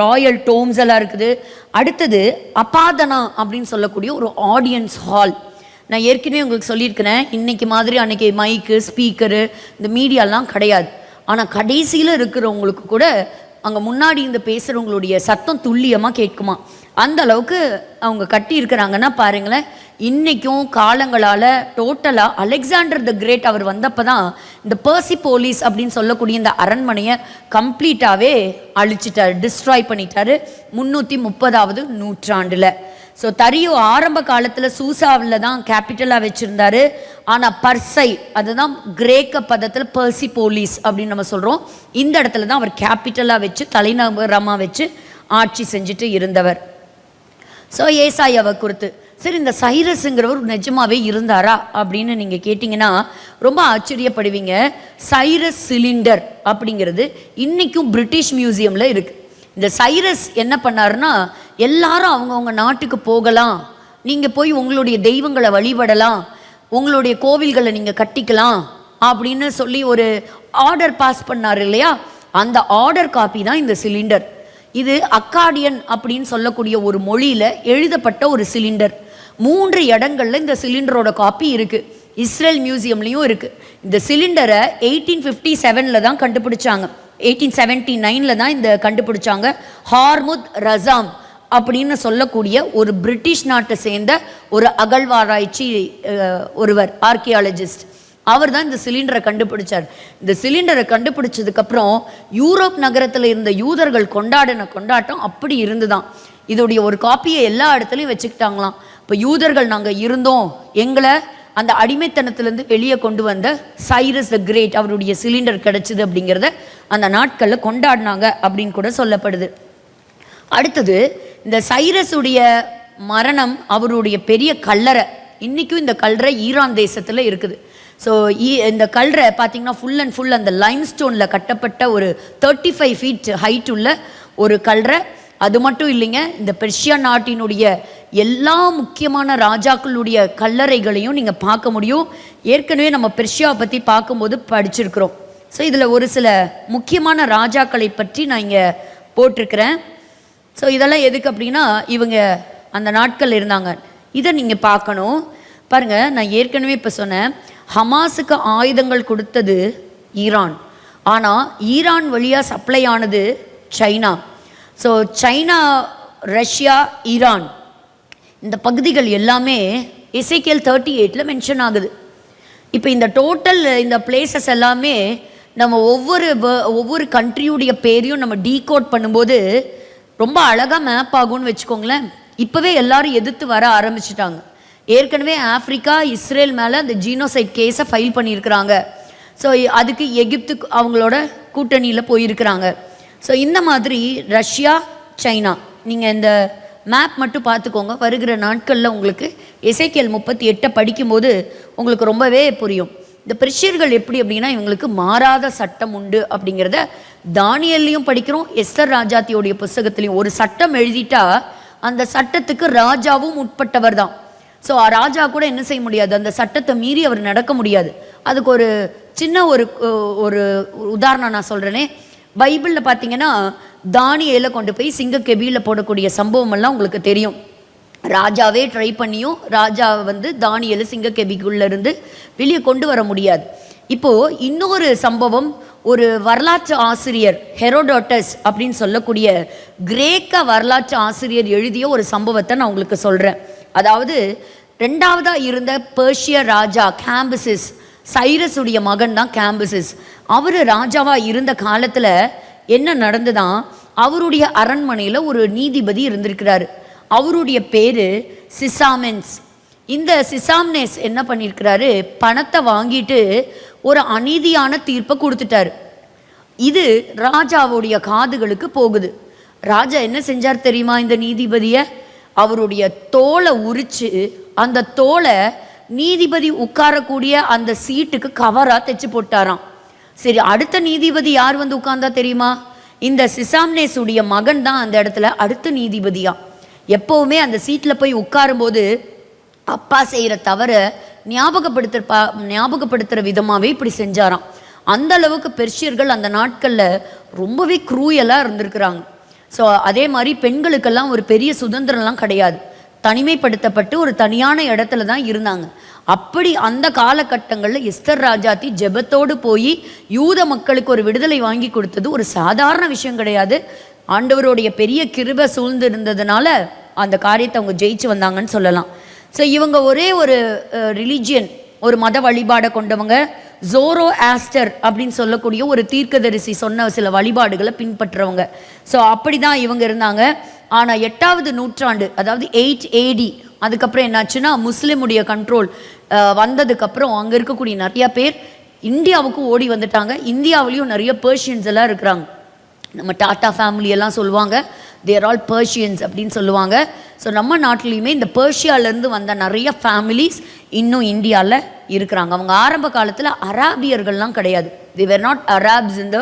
ராயல் டோம்ஸ் எல்லாம் இருக்குது. அடுத்தது அபாதனா அப்படின்னு சொல்லக்கூடிய ஒரு ஆடியன்ஸ் ஹால். நான் ஏற்கனவே உங்களுக்கு சொல்லியிருக்கிறேன், இன்றைக்கி மாதிரி அன்றைக்கி மைக்கு, ஸ்பீக்கரு, இந்த மீடியாலாம் கிடையாது. ஆனால் கடைசியில் இருக்கிறவங்களுக்கு கூட அங்கே முன்னாடி இந்த பேசுகிறவங்களுடைய சத்தம் துல்லியமாக கேட்குமா. அந்த அளவுக்கு அவங்க கட்டி இருக்கிறாங்கன்னா பாருங்களேன். இன்றைக்கும் காலங்களால் டோட்டலாக அலெக்சாண்டர் த கிரேட் அவர் வந்தப்போ தான் இந்த பெர்சிபோலிஸ் அப்படின்னு சொல்லக்கூடிய இந்த அரண்மனையை கம்ப்ளீட்டாகவே அழிச்சிட்டார், டிஸ்ட்ராய் பண்ணிட்டார் 330வது நூற்றாண்டில். ஸோ தரியு ஆரம்ப காலத்தில் சூசாவில் தான் கேபிட்டலாக வச்சுருந்தார். ஆனால் பர்சை, அதுதான் கிரேக்க பதத்தில் பெர்சிபோலிஸ் அப்படின்னு நம்ம சொல்கிறோம், இந்த இடத்துல தான் அவர் கேபிட்டலாக வச்சு தலைநகரமாக வச்சு ஆட்சி செஞ்சுட்டு இருந்தவர். ஸோ ஏசாயாவை குறித்து, சரி இந்த சைரஸுங்கிறவர் நிஜமாவே இருந்தாரா அப்படின்னு நீங்கள் கேட்டிங்கன்னா ரொம்ப ஆச்சரியப்படுவீங்க. சைரஸ் சிலிண்டர் அப்படிங்கிறது இன்றைக்கும் பிரிட்டிஷ் மியூசியமில் இருக்குது. இந்த சைரஸ் என்ன பண்ணாருன்னா, எல்லாரும் அவங்கவுங்க நாட்டுக்கு போகலாம், நீங்கள் போய் உங்களுடைய தெய்வங்களை வழிபடலாம், உங்களுடைய கோவில்களை நீங்கள் கட்டிக்கலாம் அப்படின்னு சொல்லி ஒரு ஆர்டர் பாஸ் பண்ணார் இல்லையா. அந்த ஆர்டர் காப்பி தான் இந்த சிலிண்டர். இது அக்காடியன் அப்படின்னு சொல்லக்கூடிய ஒரு மொழியில் எழுதப்பட்ட ஒரு சிலிண்டர். 3 இடங்களில் இந்த சிலிண்டரோட காப்பி இருக்குது. இஸ்ரேல் மியூசியம்லேயும் இருக்குது. இந்த சிலிண்டரை 1857 தான் கண்டுபிடிச்சாங்க. 1879 தான் இந்த கண்டுபிடிச்சாங்க. ஹார்முத் ரசாம் அப்படின்னு சொல்லக்கூடிய ஒரு பிரிட்டிஷ் நாட்டை சேர்ந்த ஒரு அகழ்வாராய்ச்சி ஒருவர், ஆர்கியாலஜிஸ்ட், அவர் தான் இந்த சிலிண்டரை கண்டுபிடிச்சார். இந்த சிலிண்டரை கண்டுபிடிச்சதுக்கப்புறம் யூரோப் நகரத்தில் இருந்த யூதர்கள் கொண்டாடின கொண்டாட்டம் அப்படி இருந்துதான். இதோடைய ஒரு காப்பியை எல்லா இடத்துலையும் வச்சுக்கிட்டாங்களாம். இப்போ யூதர்கள் நாங்கள் இருந்தோம், எங்களை அந்த அடிமைத்தனத்திலேருந்து வெளியே கொண்டு வந்த சைரஸ் த கிரேட் அவருடைய சிலிண்டர் கிடச்சிது அப்படிங்கிறத அந்த நாட்களில் கொண்டாடினாங்க அப்படின்னு கூட சொல்லப்படுது. அடுத்தது இந்த சைரஸுடைய மரணம், அவருடைய பெரிய கல்லறை, இன்றைக்கும் இந்த கல்லறை ஈரான் தேசத்தில் இருக்குது. ஸோ இந்த கல்றை பார்த்தீங்கன்னா ஃபுல் அண்ட் ஃபுல் அந்த லைம்ஸ்டோனில் கட்டப்பட்ட ஒரு 35 ஃபீட் ஹைட் உள்ள ஒரு கல்றை. அது மட்டும் இல்லைங்க, இந்த பெர்ஷியா நாட்டினுடைய எல்லா முக்கியமான ராஜாக்களுடைய கல்லறைகளையும் நீங்கள் பார்க்க முடியும். ஏற்கனவே நம்ம பெர்ஷியாவை பற்றி பார்க்கும்போது படிச்சிருக்கிறோம். ஸோ இதில் ஒரு சில முக்கியமான ராஜாக்களை பற்றி நான் இங்கே போட்டிருக்கிறேன். ஸோ இதெல்லாம் எதுக்கு அப்படின்னா, இவங்க அந்த நாட்கள் இருந்தாங்க. இதை நீங்கள் பார்க்கணும். பாருங்கள், நான் ஏற்கனவே இப்போ சொன்னேன், ஹமாஸுக்கு ஆயுதங்கள் கொடுத்தது ஈரான். ஆனால் ஈரான் வழியாக சப்ளை ஆனது China. So China, Russia, Iran இந்த பகுதிகள் எல்லாமே எசேக்கியேல் 38 மென்ஷன் ஆகுது. இப்போ இந்த டோட்டல் இந்த பிளேசஸ் எல்லாமே நம்ம ஒவ்வொரு கண்ட்ரியுடைய பேரையும் நம்ம டீகோட் பண்ணும்போது ரொம்ப அழகாக மேப் ஆகும்னு வச்சுக்கோங்களேன். இப்போவே எல்லாரும் எதிர்த்து வர ஆரம்பிச்சிட்டாங்க. ஏற்கனவே ஆஃப்ரிக்கா இஸ்ரேல் மேலே அந்த ஜீனோசைட் கேஸை ஃபைல் பண்ணியிருக்கிறாங்க. ஸோ அதுக்கு எகிப்துக்கு அவங்களோட கூட்டணியில் போயிருக்கிறாங்க. ஸோ இந்த மாதிரி ரஷ்யா, சைனா, நீங்கள் இந்த மேப் மட்டும் பார்த்துக்கோங்க. வருகிற நாட்களில் உங்களுக்கு எசேக்கியேல் 38 படிக்கும்போது உங்களுக்கு ரொம்பவே புரியும். இந்த பெர்ஷியர்கள் எப்படி அப்படின்னா, இவங்களுக்கு மாறாத சட்டம் உண்டு அப்படிங்கிறத தானியேல்லையும் படிக்கிறோம், எஸ்தர் ராஜாத்தியோடைய புஸ்தகத்திலையும். ஒரு சட்டம் எழுதிட்டா அந்த சட்டத்துக்கு ராஜாவும் உட்பட்டவர் தான். ஸோ ராஜா கூட என்ன செய்ய முடியாது, அந்த சட்டத்தை மீறி அவர் நடக்க முடியாது. அதுக்கு ஒரு சின்ன ஒரு உதாரணம் நான் சொல்கிறேனே. பைபிளில் பார்த்தீங்கன்னா தானியேலை கொண்டு போய் சிங்கக்கெபியில் போடக்கூடிய சம்பவம் எல்லாம் உங்களுக்கு தெரியும். ராஜாவே ட்ரை பண்ணியும் ராஜாவை வந்து தானியேலை சிங்கக்கெபிக்குள்ளேருந்து வெளியே கொண்டு வர முடியாது. இப்போது இன்னொரு சம்பவம், ஒரு வரலாற்று ஆசிரியர் ஹெரோடோட்டஸ் அப்படின்னு சொல்லக்கூடிய கிரேக்க வரலாற்று ஆசிரியர் எழுதிய ஒரு சம்பவத்தை நான் உங்களுக்கு சொல்கிறேன். அதாவது 2ஆவதாக இருந்த பெர்ஷிய ராஜா கேம்பிசஸ், சைரஸுடைய மகன் தான் கேம்பிசஸ். அவர் ராஜாவாக இருந்த காலத்தில் என்ன நடந்துதான், அவருடைய அரண்மனையில் ஒரு நீதிபதி இருந்திருக்கிறாரு. அவருடைய பேர் சிசாமென்ஸ். இந்த சிசாம்னேஸ் என்ன பண்ணியிருக்கிறாரு, பணத்தை வாங்கிட்டு ஒரு அநீதியான தீர்ப்பை கொடுத்துட்டாரு. இது ராஜாவுடைய காதுகளுக்கு போகுது. ராஜா என்ன செஞ்சார் தெரியுமா, இந்த நீதிபதியை அவருடைய தோலை உரிச்சு அந்த தோலை நீதிபதி உட்காரக்கூடிய அந்த சீட்டுக்கு கவராக தைச்சு போட்டாராம். சரி, அடுத்த நீதிபதி யார் வந்து உட்கார்ந்தா தெரியுமா, இந்த சிசாம்னேஸுடைய மகன் தான் அந்த இடத்துல அடுத்த நீதிபதியா. எப்போவுமே அந்த சீட்டில் போய் உட்காரும்போது அப்பா செய்கிற தவற ஞாபகப்படுத்துகிற விதமாகவே இப்படி செஞ்சாராம். அந்த அளவுக்கு பெர்ஷியர்கள் அந்த நாட்களில் ரொம்பவே க்ரூயலாக இருந்திருக்கிறாங்க. ஸோ அதே மாதிரி பெண்களுக்கெல்லாம் ஒரு பெரிய சுதந்திரம்லாம் கிடையாது, தனிமைப்படுத்தப்பட்டு ஒரு தனியான இடத்துல தான் இருந்தாங்க. அப்படி அந்த காலகட்டங்களில் எஸ்தர் ராஜாத்தி ஜெபத்தோடு போய் யூத மக்களுக்கு ஒரு விடுதலை வாங்கி கொடுத்தது ஒரு சாதாரண விஷயம் கிடையாது. ஆண்டவருடைய பெரிய கிருபை சூழ்ந்து இருந்ததுனால அந்த காரியத்தை அவங்க ஜெயிச்சு வந்தாங்கன்னு சொல்லலாம். ஸோ இவங்க ஒரே ஒரு ரிலீஜியன், ஒரு மத வழிபாடை கொண்டவங்க. ஜோரோ ஆஸ்டர் அப்படின்னு சொல்லக்கூடிய ஒரு தீர்க்கதரிசி சொன்ன சில வழிபாடுகளை பின்பற்றுறவங்க. ஸோ அப்படி தான் இவங்க இருந்தாங்க. ஆனால் 8ஆவது நூற்றாண்டு, அதாவது 8 AD, அதுக்கப்புறம் என்னாச்சுன்னா முஸ்லீமுடைய கண்ட்ரோல் வந்ததுக்கப்புறம் அங்கே இருக்கக்கூடிய நிறைய பேர் இந்தியாவுக்கு ஓடி வந்துட்டாங்க. இந்தியாவிலையும் நிறைய பெர்ஷியன்ஸ் எல்லாம் இருக்கிறாங்க. நம்ம டாட்டா ஃபேமிலி எல்லாம் சொல்லுவாங்க, தேர் ஆல் பெர்ஷியன்ஸ் அப்படின்னு சொல்லுவாங்க. ஸோ நம்ம நாட்டிலையுமே இந்த பெர்ஷியாவிலேருந்து வந்த நிறைய ஃபேமிலிஸ் இன்னும் இந்தியாவில் இருக்கிறாங்க. அவங்க ஆரம்ப காலத்தில் அராபியர்கள்லாம் கிடையாது, they were not Arabs in the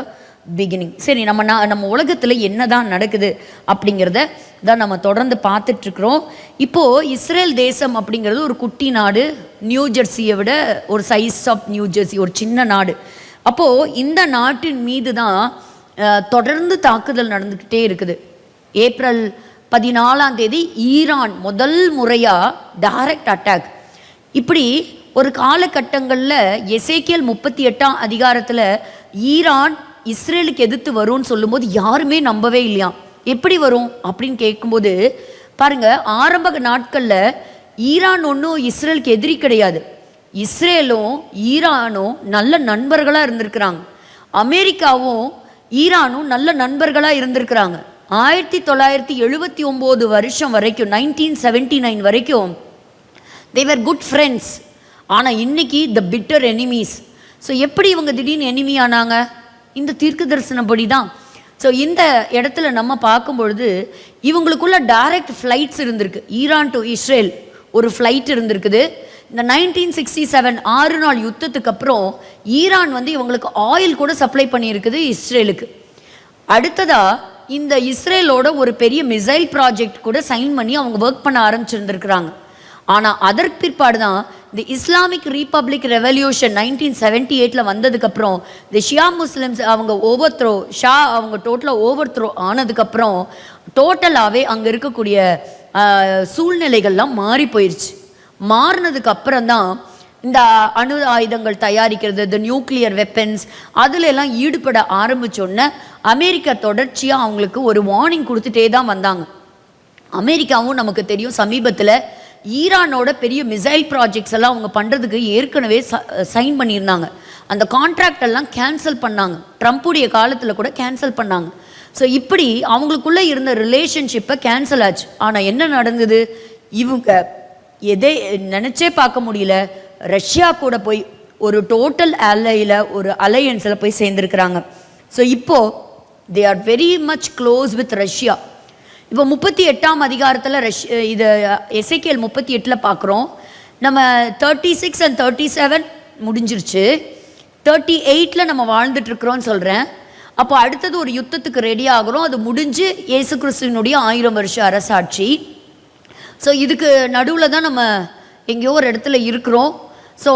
beginning. சரி, நம்ம உலகத்தில் என்ன தான் நடக்குது அப்படிங்கிறத தான் நம்ம தொடர்ந்து பார்த்துட்ருக்குறோம். இப்போது இஸ்ரேல் தேசம் அப்படிங்கிறது ஒரு குட்டி நாடு, நியூ ஜெர்சியை விட ஒரு சைஸ் ஆஃப் நியூ ஜெர்சி, ஒரு சின்ன நாடு. அப்போது இந்த நாட்டின் மீது தான் தொடர்ந்து தாக்குதல் நடந்துக்கிட்டே இருக்குது. ஏப்ரல் 14 ஈரான் முதல் முறையாக டைரக்ட் அட்டாக். இப்படி ஒரு காலகட்டங்களில் எசேக்கியேல் 38ஆம் அதிகாரத்தில் ஈரான் இஸ்ரேலுக்கு எதிர்த்து வரும்னு சொல்லும்போது யாருமே நம்பவே இல்லையா. எப்படி வரும் அப்படின்னு கேட்கும்போது பாருங்க, ஆரம்ப நாட்களில் ஈரான் ஒன்றும் இஸ்ரேலுக்கு எதிரி கிடையாது. இஸ்ரேலும் ஈரானும் நல்ல நண்பர்களாக இருந்திருக்கிறாங்க. அமெரிக்காவும் ஈரானும் நல்ல நண்பர்களாக இருந்திருக்கிறாங்க. 1979 வருஷம் வரைக்கும், 1979 வரைக்கும் they were good friends. ஆனால் இன்னைக்கு த பிட்டர் எனிமீஸ். ஸோ எப்படி இவங்க திடீர்னு எனிமி ஆனாங்க, இந்த தீர்க்க தரிசனப்படி தான். ஸோ இந்த இடத்துல நம்ம பார்க்கும்பொழுது இவங்களுக்குள்ள டைரக்ட் ஃப்ளைட்ஸ் இருந்திருக்கு. ஈரான் டு இஸ்ரேல் ஒரு ஃப்ளைட் இருந்திருக்குது. இந்த 1967 6 நாள் யுத்தத்துக்கு அப்புறம் ஈரான் வந்து இவங்களுக்கு ஆயில் கூட சப்ளை பண்ணியிருக்குது இஸ்ரேலுக்கு. அடுத்ததா இந்த இஸ்ரேலோட ஒரு பெரிய மிசைல் ப்ராஜெக்ட் கூட சைன் பண்ணி அவங்க ஒர்க் பண்ண ஆரம்பிச்சிருந்துருக்குறாங்க. ஆனால் அதற்கு பிற்பாடு தான் இந்த இஸ்லாமிக் ரீபப்ளிக் ரெவல்யூஷன் 1978 வந்ததுக்கப்புறம் இந்த ஷியா முஸ்லிம்ஸ் அவங்க அவங்க டோட்டலாக ஓவர்த்ரோ ஆனதுக்கப்புறம் டோட்டலாகவே அங்கே இருக்கக்கூடிய சூழ்நிலைகள்லாம் மாறி போயிடுச்சு. மாறினதுக்கு அப்புறம் தான் இந்த அணு ஆயுதங்கள் தயாரிக்கிறது, இந்த நியூக்ளியர் வெப்பன்ஸ் அதில் எல்லாம் ஈடுபட ஆரம்பித்தோன்னே அமெரிக்கா தொடர்ச்சியாக அவங்களுக்கு ஒரு வார்னிங் கொடுத்துட்டே தான் வந்தாங்க. அமெரிக்காவும் நமக்கு தெரியும் சமீபத்தில் ஈரானோட பெரிய மிசைல் ப்ராஜெக்ட்ஸ் எல்லாம் அவங்க பண்ணுறதுக்கு ஏற்கனவே சைன் பண்ணியிருந்தாங்க. அந்த கான்ட்ராக்ட் எல்லாம் கேன்சல் பண்ணாங்க. ட்ரம்ப்புடைய காலத்தில் கூட கேன்சல் பண்ணாங்க. ஸோ இப்படி அவங்களுக்குள்ளே இருந்த ரிலேஷன்ஷிப்பை கேன்சல் ஆச்சு. ஆனால் என்ன நடந்தது, இவங்க எதை நினச்சே பார்க்க முடியல, ரஷ்யா கூட போய் ஒரு டோட்டல் ஒரு அலையன்ஸில் போய் சேர்ந்துருக்குறாங்க. ஸோ இப்போது they are very much close with Russia. இப்போ 38ஆம் அதிகாரத்தில் இது எசேக்கியேல் 38 பார்க்குறோம். நம்ம 36 and 37 முடிஞ்சிருச்சு, 38 நம்ம வாழ்ந்துட்டுருக்குறோன்னு சொல்கிறேன். அப்போ அடுத்தது ஒரு யுத்தத்துக்கு ரெடி ஆகிறோம். அது முடிஞ்சு இயேசு கிறிஸ்துவினுடைய 1000 வருஷ அரசாட்சி. ஸோ இதுக்கு நடுவில் தான் நம்ம எங்கேயோ ஒரு இடத்துல இருக்கிறோம். ஸோ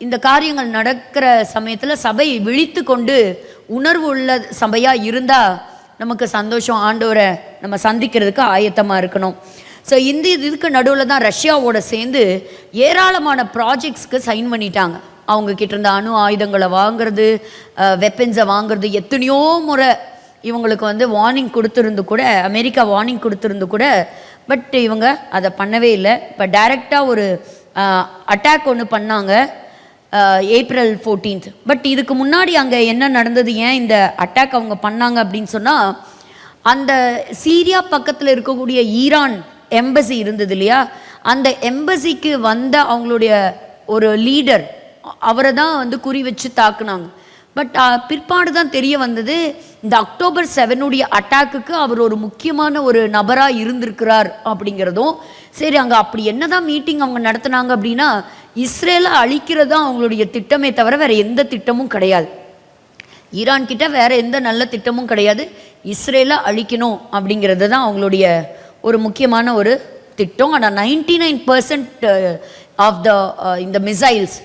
இந்த காரியங்கள் நடக்கிற சமயத்தில் சபை விழித்து கொண்டு உணர்வு உள்ள சபையாக இருந்தால் நமக்கு சந்தோஷம். ஆண்டவரை நம்ம சந்திக்கிறதுக்கு ஆயத்தமாக இருக்கணும். ஸோ இதுக்கு நடுவில் தான் ரஷ்யாவோட சேர்ந்து ஏராளமான ப்ராஜெக்ட்ஸ்க்கு சைன் பண்ணிட்டாங்க. அவங்க கிட்ட இருந்த அணு ஆயுதங்களை வாங்கிறது, வெப்பன்ஸை வாங்கிறது, எத்தனையோ முறை இவங்களுக்கு வந்து வார்னிங் கொடுத்துருந்து கூட, அமெரிக்கா வார்னிங் கொடுத்துருந்து கூட, பட் இவங்க அதை பண்ணவே இல்லை. இப்போ டைரெக்டாக ஒரு அட்டாக் ஒன்று பண்ணாங்க ஏப்ரல் 14. பட் இதுக்கு முன்னாடி அங்கே என்ன நடந்தது, ஏன் இந்த அட்டாக் அவங்க பண்ணாங்க அப்படின்னு சொன்னால், அந்த சீரியா பக்கத்தில் இருக்கக்கூடிய ஈரான் எம்பசி இருந்தது இல்லையா, அந்த எம்பசிக்கு வந்த அவங்களுடைய ஒரு லீடர் அவரை தான் வந்து குறி வச்சு தாக்குனாங்க. பட் பிற்பாடு தான் தெரிய வந்தது, இந்த October 7 அட்டாக்குக்கு அவர் ஒரு முக்கியமான ஒரு நபராக இருந்திருக்கிறார் அப்படிங்கிறதும். சரி, அங்கே அப்படி என்னதான் மீட்டிங் அவங்க நடத்தினாங்க அப்படின்னா, இஸ்ரேலை அழிக்கிறது தான் அவங்களுடைய திட்டமே தவிர வேறு எந்த திட்டமும் கிடையாது. ஈரான் கிட்ட வேறு எந்த நல்ல திட்டமும் கிடையாது. இஸ்ரேலை அழிக்கணும் அப்படிங்கிறது தான் அவங்களுடைய ஒரு முக்கியமான ஒரு திட்டம். ஆனால் 99% ஆஃப் இந்த மிசைல்ஸ்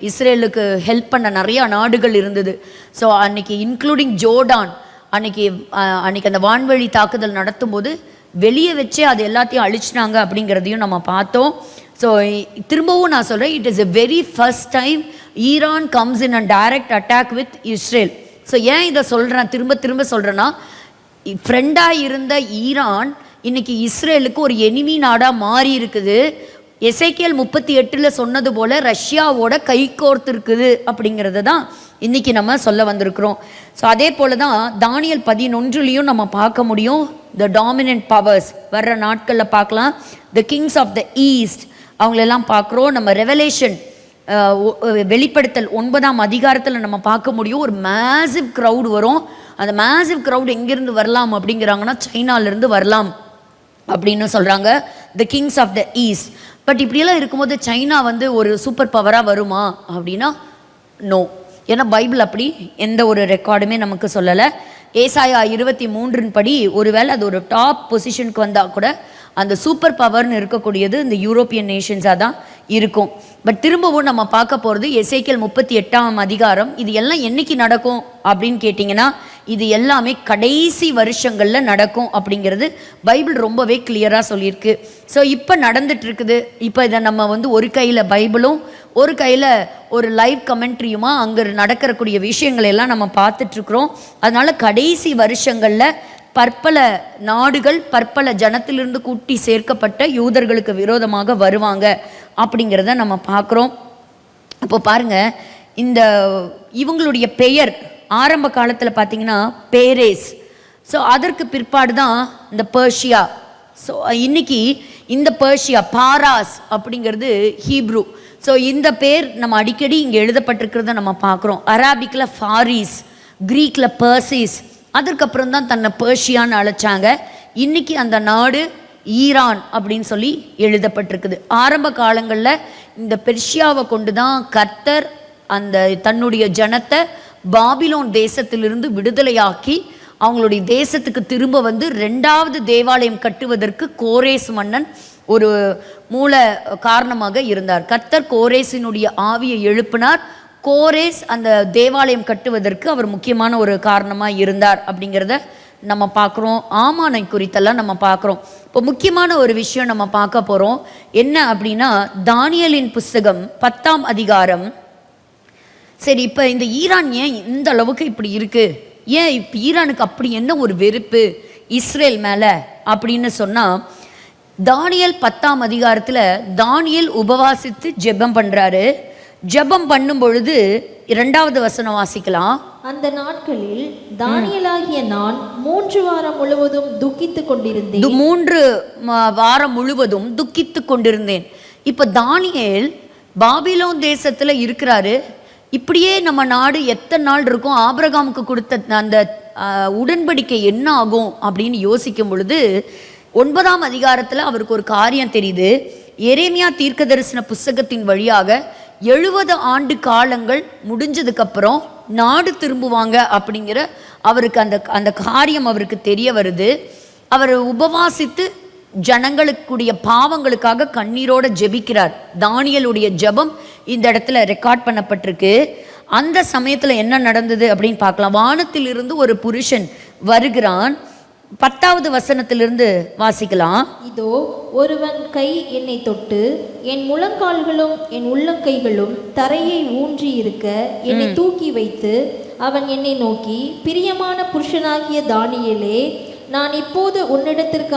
இஸ்ரேலுக்கு ஹெல்ப் பண்ண நிறையா நாடுகள் இருந்தது. ஸோ அன்னைக்கு இன்க்ளூடிங் ஜோர்டான் அன்னைக்கு அந்த வான்வழி தாக்குதல் நடத்தும் போது வெளியே வச்சே அது எல்லாத்தையும் அழிச்சினாங்க அப்படிங்கிறதையும் நம்ம பார்த்தோம். ஸோ திரும்பவும் நான் சொல்கிறேன், it is a very first time Iran comes in a direct attack with Israel. So ஏன் இதை சொல்கிறேன், திரும்ப சொல்கிறேன்னா, ஃப்ரெண்டாக இருந்த ஈரான் இன்னைக்கு இஸ்ரேலுக்கு ஒரு எனிமி நாடாக மாறி இருக்குது. எசேக்கியேல் 38 சொன்னது போல் ரஷ்யாவோட கை கோர்த்துருக்குது அப்படிங்கிறது தான் இன்றைக்கி நம்ம சொல்ல வந்திருக்கிறோம். ஸோ அதே போல் தான் தானியல் 11 நம்ம பார்க்க முடியும். த டாமினன்ட் பவர்ஸ் வர்ற நாட்களில் பார்க்கலாம். த கிங்ஸ் ஆஃப் த ஈஸ்ட் அவங்களெல்லாம் பார்க்குறோம். நம்ம ரெவலேஷன் வெளிப்படுத்தல் 9ஆம் அதிகாரத்தில் நம்ம பார்க்க முடியும். ஒரு மேசிவ் க்ரௌட் வரும். அந்த மேசிவ் க்ரௌட் எங்கேருந்து வரலாம் அப்படிங்கிறாங்கன்னா, சைனாலேருந்து வரலாம் அப்படின்னு சொல்கிறாங்க, the kings of the east. But இப்படியெல்லாம் இருக்கும்போது சைனா வந்து ஒரு சூப்பர் பவராக வருமா அப்படின்னா நோ. ஏன்னா பைபிள் அப்படி எந்த ஒரு ரெக்கார்டுமே நமக்கு சொல்லலை. ஏசாயா 23 படி ஒருவேளை அது ஒரு டாப் பொசிஷனுக்கு வந்தால் கூட அந்த சூப்பர் பவர்னு இருக்கக்கூடியது இந்த யூரோப்பியன் நேஷன்ஸாக தான் இருக்கும். பட் திரும்பவும் நம்ம பார்க்க போகிறது எசேக்கியேல் 38ஆம் அதிகாரம். இது எல்லாம் என்னைக்கு நடக்கும் அப்படின்னு கேட்டிங்கன்னா, இது எல்லாமே கடைசி வருஷங்களில் நடக்கும் அப்படிங்கிறது பைபிள் ரொம்பவே கிளியராக சொல்லியிருக்கு. ஸோ இப்போ நடந்துட்டுருக்குது. இப்போ இதை நம்ம வந்து ஒரு கையில் பைபிளும் ஒரு கையில் ஒரு லைவ் கமெண்ட்ரியுமா அங்கே நடக்கிறக்கூடிய விஷயங்கள் எல்லாம் நம்ம பார்த்துட்ருக்குறோம். அதனால் கடைசி வருஷங்களில் பற்பல நாடுகள் பற்பல ஜனத்திலிருந்து கூட்டி சேர்க்கப்பட்ட யூதர்களுக்கு விரோதமாக வருவாங்க அப்படிங்கிறத நம்ம பார்க்குறோம். அப்போ பாருங்கள், இந்த இவங்களுடைய பெயர் ஆரம்ப காலத்தில் பார்த்தீங்கன்னா பேரேஸ். ஸோ அதற்கு பிற்பாடு தான் இந்த பர்ஷியா. ஸோ இன்னைக்கு இந்த பர்ஷியா பாராஸ் அப்படிங்கிறது ஹீப்ரு. ஸோ இந்த பேர் நம்ம அடிக்கடி இங்கே எழுதப்பட்டிருக்கிறத நம்ம பார்க்குறோம். அராபிக்கில் ஃபாரிஸ், க்ரீக்கில் பர்சிஸ், அதற்கப்புறம் தான் தன்னை பர்ஷியான்னு அழைச்சாங்க. இன்றைக்கி அந்த நாடு ஈரான் அப்படின்னு சொல்லி எழுதப்பட்டிருக்குது. ஆரம்ப காலங்களில் இந்த பெர்ஷியாவை கொண்டு தான் கர்த்தர் அந்த தன்னுடைய ஜனத்தை பாபிலோன் தேசத்திலிருந்து விடுதலையாக்கி அவங்களுடைய தேசத்துக்கு திரும்ப வந்து 2வது தேவாலயம் கட்டுவதற்கு கோரேஸ் மன்னன் ஒரு மூல காரணமாக இருந்தார். கர்த்தர் கோரேசினுடைய ஆவியை எழுப்பினார். கோரேஸ் அந்த தேவாலயம் கட்டுவதற்கு அவர் முக்கியமான ஒரு காரணமாக இருந்தார் அப்படிங்கிறத நம்ம பார்க்குறோம். ஆமானை குறித்தெல்லாம் நம்ம பார்க்குறோம். இப்போ முக்கியமான ஒரு விஷயம் நம்ம பார்க்க போகிறோம். என்ன அப்படின்னா, தானியேலின் புஸ்தகம் 10ஆம் அதிகாரம். சரி, இப்போ இந்த ஈரான் ஏன் இந்த அளவுக்கு இப்படி இருக்குது, ஏன் இப்போ ஈரானுக்கு அப்படி என்ன ஒரு வெறுப்பு இஸ்ரேல் மேலே அப்படின்னு சொன்னால், தானியேல் 10ஆம் அதிகாரத்தில் தானியேல் உபவாசித்து ஜெபம் பண்ணுறாரு. ஜெபம் பண்ணும் பொழுது 2வது வசனம் வாசிக்கலாம். அந்த நாட்களில் தானியேலாகிய நான் 3 வாரம் முழுவதும் துக்கித்து கொண்டிருந்தேன். 3 வாரம் முழுவதும் துக்கித்து கொண்டிருந்தேன். இப்போ தானியேல் பாபிலோன் தேசத்தில் இருக்கிறாரு. இப்படியே நம்ம நாடு எத்தனை நாள் இருக்கும், ஆபிரகாமுக்கு கொடுத்த அந்த உடன்படிக்கை என்ன ஆகும் அப்படின்னு யோசிக்கும் பொழுது 9ஆம் அதிகாரத்தில் அவருக்கு ஒரு காரியம் தெரியுது. எரேமியா தீர்க்க தரிசன புஸ்தகத்தின் வழியாக 70 ஆண்டு காலங்கள் முடிஞ்சதுக்கப்புறம் நாடு திரும்புவாங்க அப்படிங்கிற அவருக்கு அந்த காரியம் அவருக்கு தெரிய வருது. அவர் உபவாசித்து ஜனங்களுக்குடைய பாவங்களுக்காக கண்ணீரோட ஜெபிக்கிறார். தானியேலுடைய ஜெபம் இந்த இடத்துல ரெக்கார்ட் பண்ணப்பட்டிருக்கு. அந்த சமயத்தில் என்ன நடந்தது அப்படின்னு பார்க்கலாம். வானத்திலிருந்து ஒரு புருஷன் வருகிறான். 10வது வசனத்திலிருந்து வாசிக்கலாம். இதோ ஒருவன் கை என்னை தொட்டு என் முழங்கால்களும் என் உள்ளங்கைகளும் தரையை ஊன்றி இருக்க என்னை தூக்கி வைத்து அவன் என்னை நோக்கி, பிரியமான புருஷனாகிய தானியேலே, நான் இப்போது உன்னிடத்திற்கு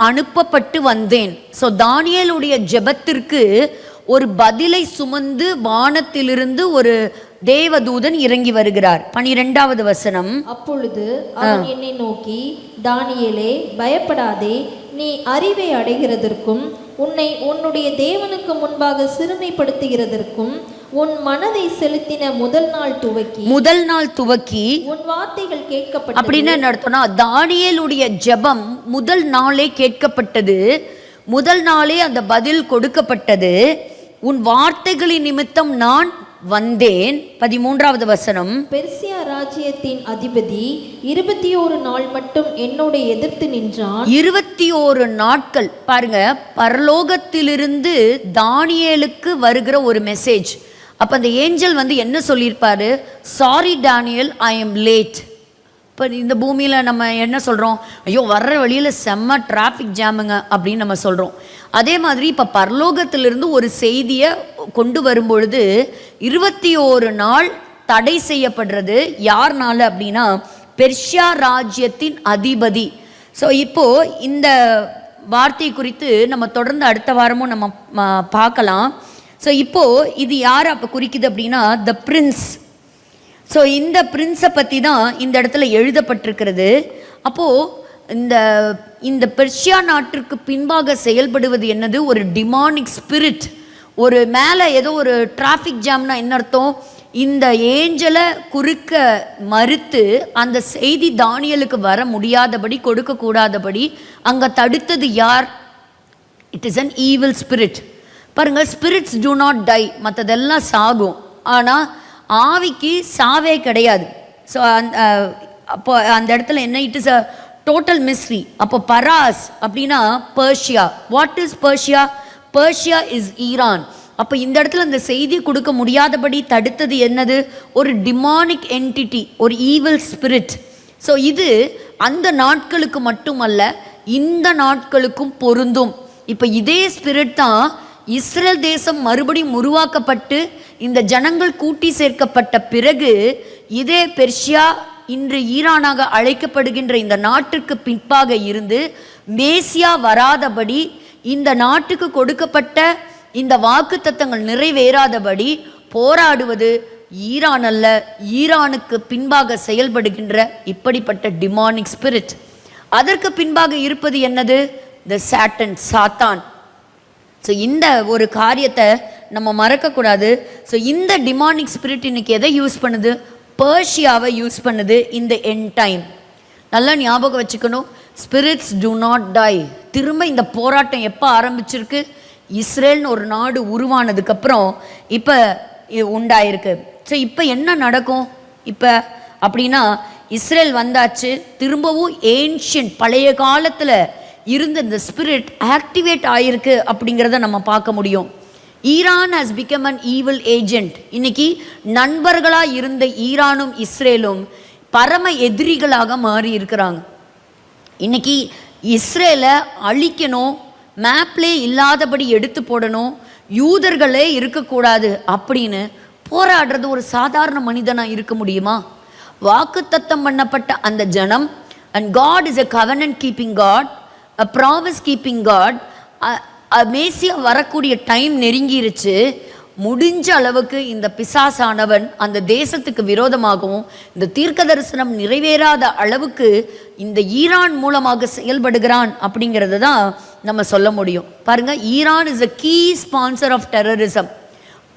அனுப்பப்பட்டு வந்தேன். ஸோ தானியேலுடைய ஜெபத்திற்கு ஒரு பதிலை சுமந்து வானத்திலிருந்து ஒரு தேவதூதன் இறங்கி வருகிறார். 12வது வசனம். அப்பொழுது அவன் என்னை நோக்கி, தானியேலே, பயப்படாதே, நீ அறிவை அடைகிறதற்கும் உன்னுடைய தேவனுக்கு முன்பாக சிறுமைப்படுத்துகிறதற்கும் உன் மனதை செலுத்தின முதல் நாள் துவக்கி உன் வார்த்தைகள் கேட்கப்பட்டது. அப்படின்னு என்ன அர்த்தம்னா, தானியேலுடைய ஜெபம் முதல் நாளே கேட்கப்பட்டது, முதல் நாளே அந்த பதில் கொடுக்கப்பட்டது. உன் வார்த்தைகளின் நிமித்தம் நான் வந்தேன். 13வது வசனம். பெர்சியா ராஜ்யத்தின் அதிபதி 21 நாள் மட்டும் என்னோட எதிர்த்து நின்றான். 21 நாட்கள் பாருங்க, பரலோகத்திலிருந்து தானியேலுக்கு வருகிற ஒரு மெசேஜ். அப்ப அந்த ஏஞ்சல் வந்து என்ன சொல்லியிருப்பாரு, sorry Daniel, I am late. இப்போ இந்த பூமியில் நம்ம என்ன சொல்கிறோம், ஐயோ வர்ற வழியில் செம்ம டிராஃபிக் ஜாமுங்க அப்படின்னு நம்ம சொல்கிறோம். அதே மாதிரி இப்போ பரலோகத்திலிருந்து ஒரு செய்தியை கொண்டு வரும்பொழுது 21 நாள் தடை செய்யப்படுறது யார்னால அப்படின்னா, பெர்ஷியா ராஜ்யத்தின் அதிபதி. ஸோ இப்போது இந்த வார்த்தை குறித்து நம்ம தொடர்ந்து அடுத்த வாரமும் நம்ம பார்க்கலாம். ஸோ இப்போது இது யார் அப்போ குறிக்குது அப்படின்னா, த பிரின்ஸ். ஸோ இந்த பிரின்ஸை பற்றி தான் இந்த இடத்துல எழுதப்பட்டிருக்கிறது. அப்போது இந்த பெர்ஷியா நாட்டிற்கு பின்பாக செயல்படுவது என்னது, ஒரு டிமானிக் ஸ்பிரிட். ஒரு மேலே ஏதோ ஒரு டிராஃபிக் ஜாம்னா என்ன அர்த்தம், இந்த ஏஞ்சலை குறுக்க மறுத்து அந்த செய்தி தானியேலுக்கு வர முடியாதபடி, கொடுக்கக்கூடாதபடி அங்கே தடுத்தது யார்? It is an evil spirit. பாருங்கள், ஸ்பிரிட்ஸ் டூ நாட் டை, மற்றதெல்லாம் சாகும், ஆனால் ஆவிக்கு சாவே கிடையாது. ஸோ அப்போ அந்த இடத்துல என்ன, it is a total mystery. அப்போ பராஸ் அப்படின்னா Persia. What is Persia? Persia is Iran. அப்போ இந்த இடத்துல அந்த செய்தி கொடுக்க முடியாதபடி தடுத்தது என்னது, ஒரு டிமானிக் என்டிட்டி, ஒரு ஈவில் ஸ்பிரிட். ஸோ இது அந்த நாட்களுக்கு மட்டுமல்ல, இந்த நாட்களுக்கும் பொருந்தும். இப்போ இதே ஸ்பிரிட் தான் இஸ்ரேல் தேசம் மறுபடியும் உருவாக்கப்பட்டு இந்த ஜனங்கள் கூட்டி சேர்க்கப்பட்ட பிறகு இதே பெர்ஷியா இன்று ஈரானாக அழைக்கப்படுகின்ற இந்த நாட்டுக்கு பின்பாக இருந்து மேசியா வராதபடி, இந்த நாட்டுக்கு கொடுக்கப்பட்ட இந்த வாக்குத்தத்தங்கள் நிறைவேறாதபடி போராடுவது ஈரான் அல்ல, ஈரானுக்கு பின்பாக செயல்படுகின்ற இப்படிப்பட்ட டிமானிக் ஸ்பிரிட். அதற்கு பின்பாக இருப்பது என்னது, த சாட்டன், சாத்தான். ஸோ இந்த ஒரு காரியத்தை நம்ம மறக்கக்கூடாது. ஸோ இந்த டிமானிக் ஸ்பிரிட் இன்னைக்கு எதை யூஸ் பண்ணுது, பெர்ஷியாவை யூஸ் பண்ணுது இந்த எண்ட் டைம். நல்லா ஞாபகம் வச்சுக்கணும். Spirits to not tie. திரும்ப இந்த போராட்டம் எப்போ ஆரம்பிச்சிருக்கு? இஸ்ரேல்னு ஒரு நாடு உருவானதுக்கப்புறம் இப்போ உண்டாயிருக்கு. ஸோ இப்போ என்ன நடக்கும் இப்போ அப்படின்னா, இஸ்ரேல் வந்தாச்சு, திரும்பவும் ஏன்ஷியன்ட் பழைய காலத்தில் இருந்த இந்த ஸ்பிரிட் ஆக்டிவேட் ஆகிருக்கு அப்படிங்கிறத நம்ம பார்க்க முடியும். Iran has become an evil agent. இன்னைக்கு நண்பர்களாக இருந்த ஈரானும் இஸ்ரேலும் பரம எதிரிகளாக மாறி இருக்கிறாங்க. இன்னைக்கு இஸ்ரேலை அழிக்கணும், மேப்லே இல்லாதபடி எடுத்து போடணும், யூதர்களே இருக்கக்கூடாது அப்படின்னு போராடுறது ஒரு சாதாரண மனிதனாக இருக்க முடியுமா? வாக்குத்தத்தம் பண்ணப்பட்ட அந்த ஜனம், and God is a covenant keeping God, a promise keeping God. Messiah வரக்கூடிய டைம் நெருங்கிருச்சு. முடிஞ்ச அளவுக்கு இந்த பிசாசானவன் அந்த தேசத்துக்கு விரோதமாகவும் இந்த தீர்க்க தரிசனம் நிறைவேறாத அளவுக்கு இந்த ஈரான் மூலமாக செயல்படுகிறான் அப்படிங்கிறது தான் நம்ம சொல்ல முடியும். பாருங்க, Iran is a key sponsor of terrorism.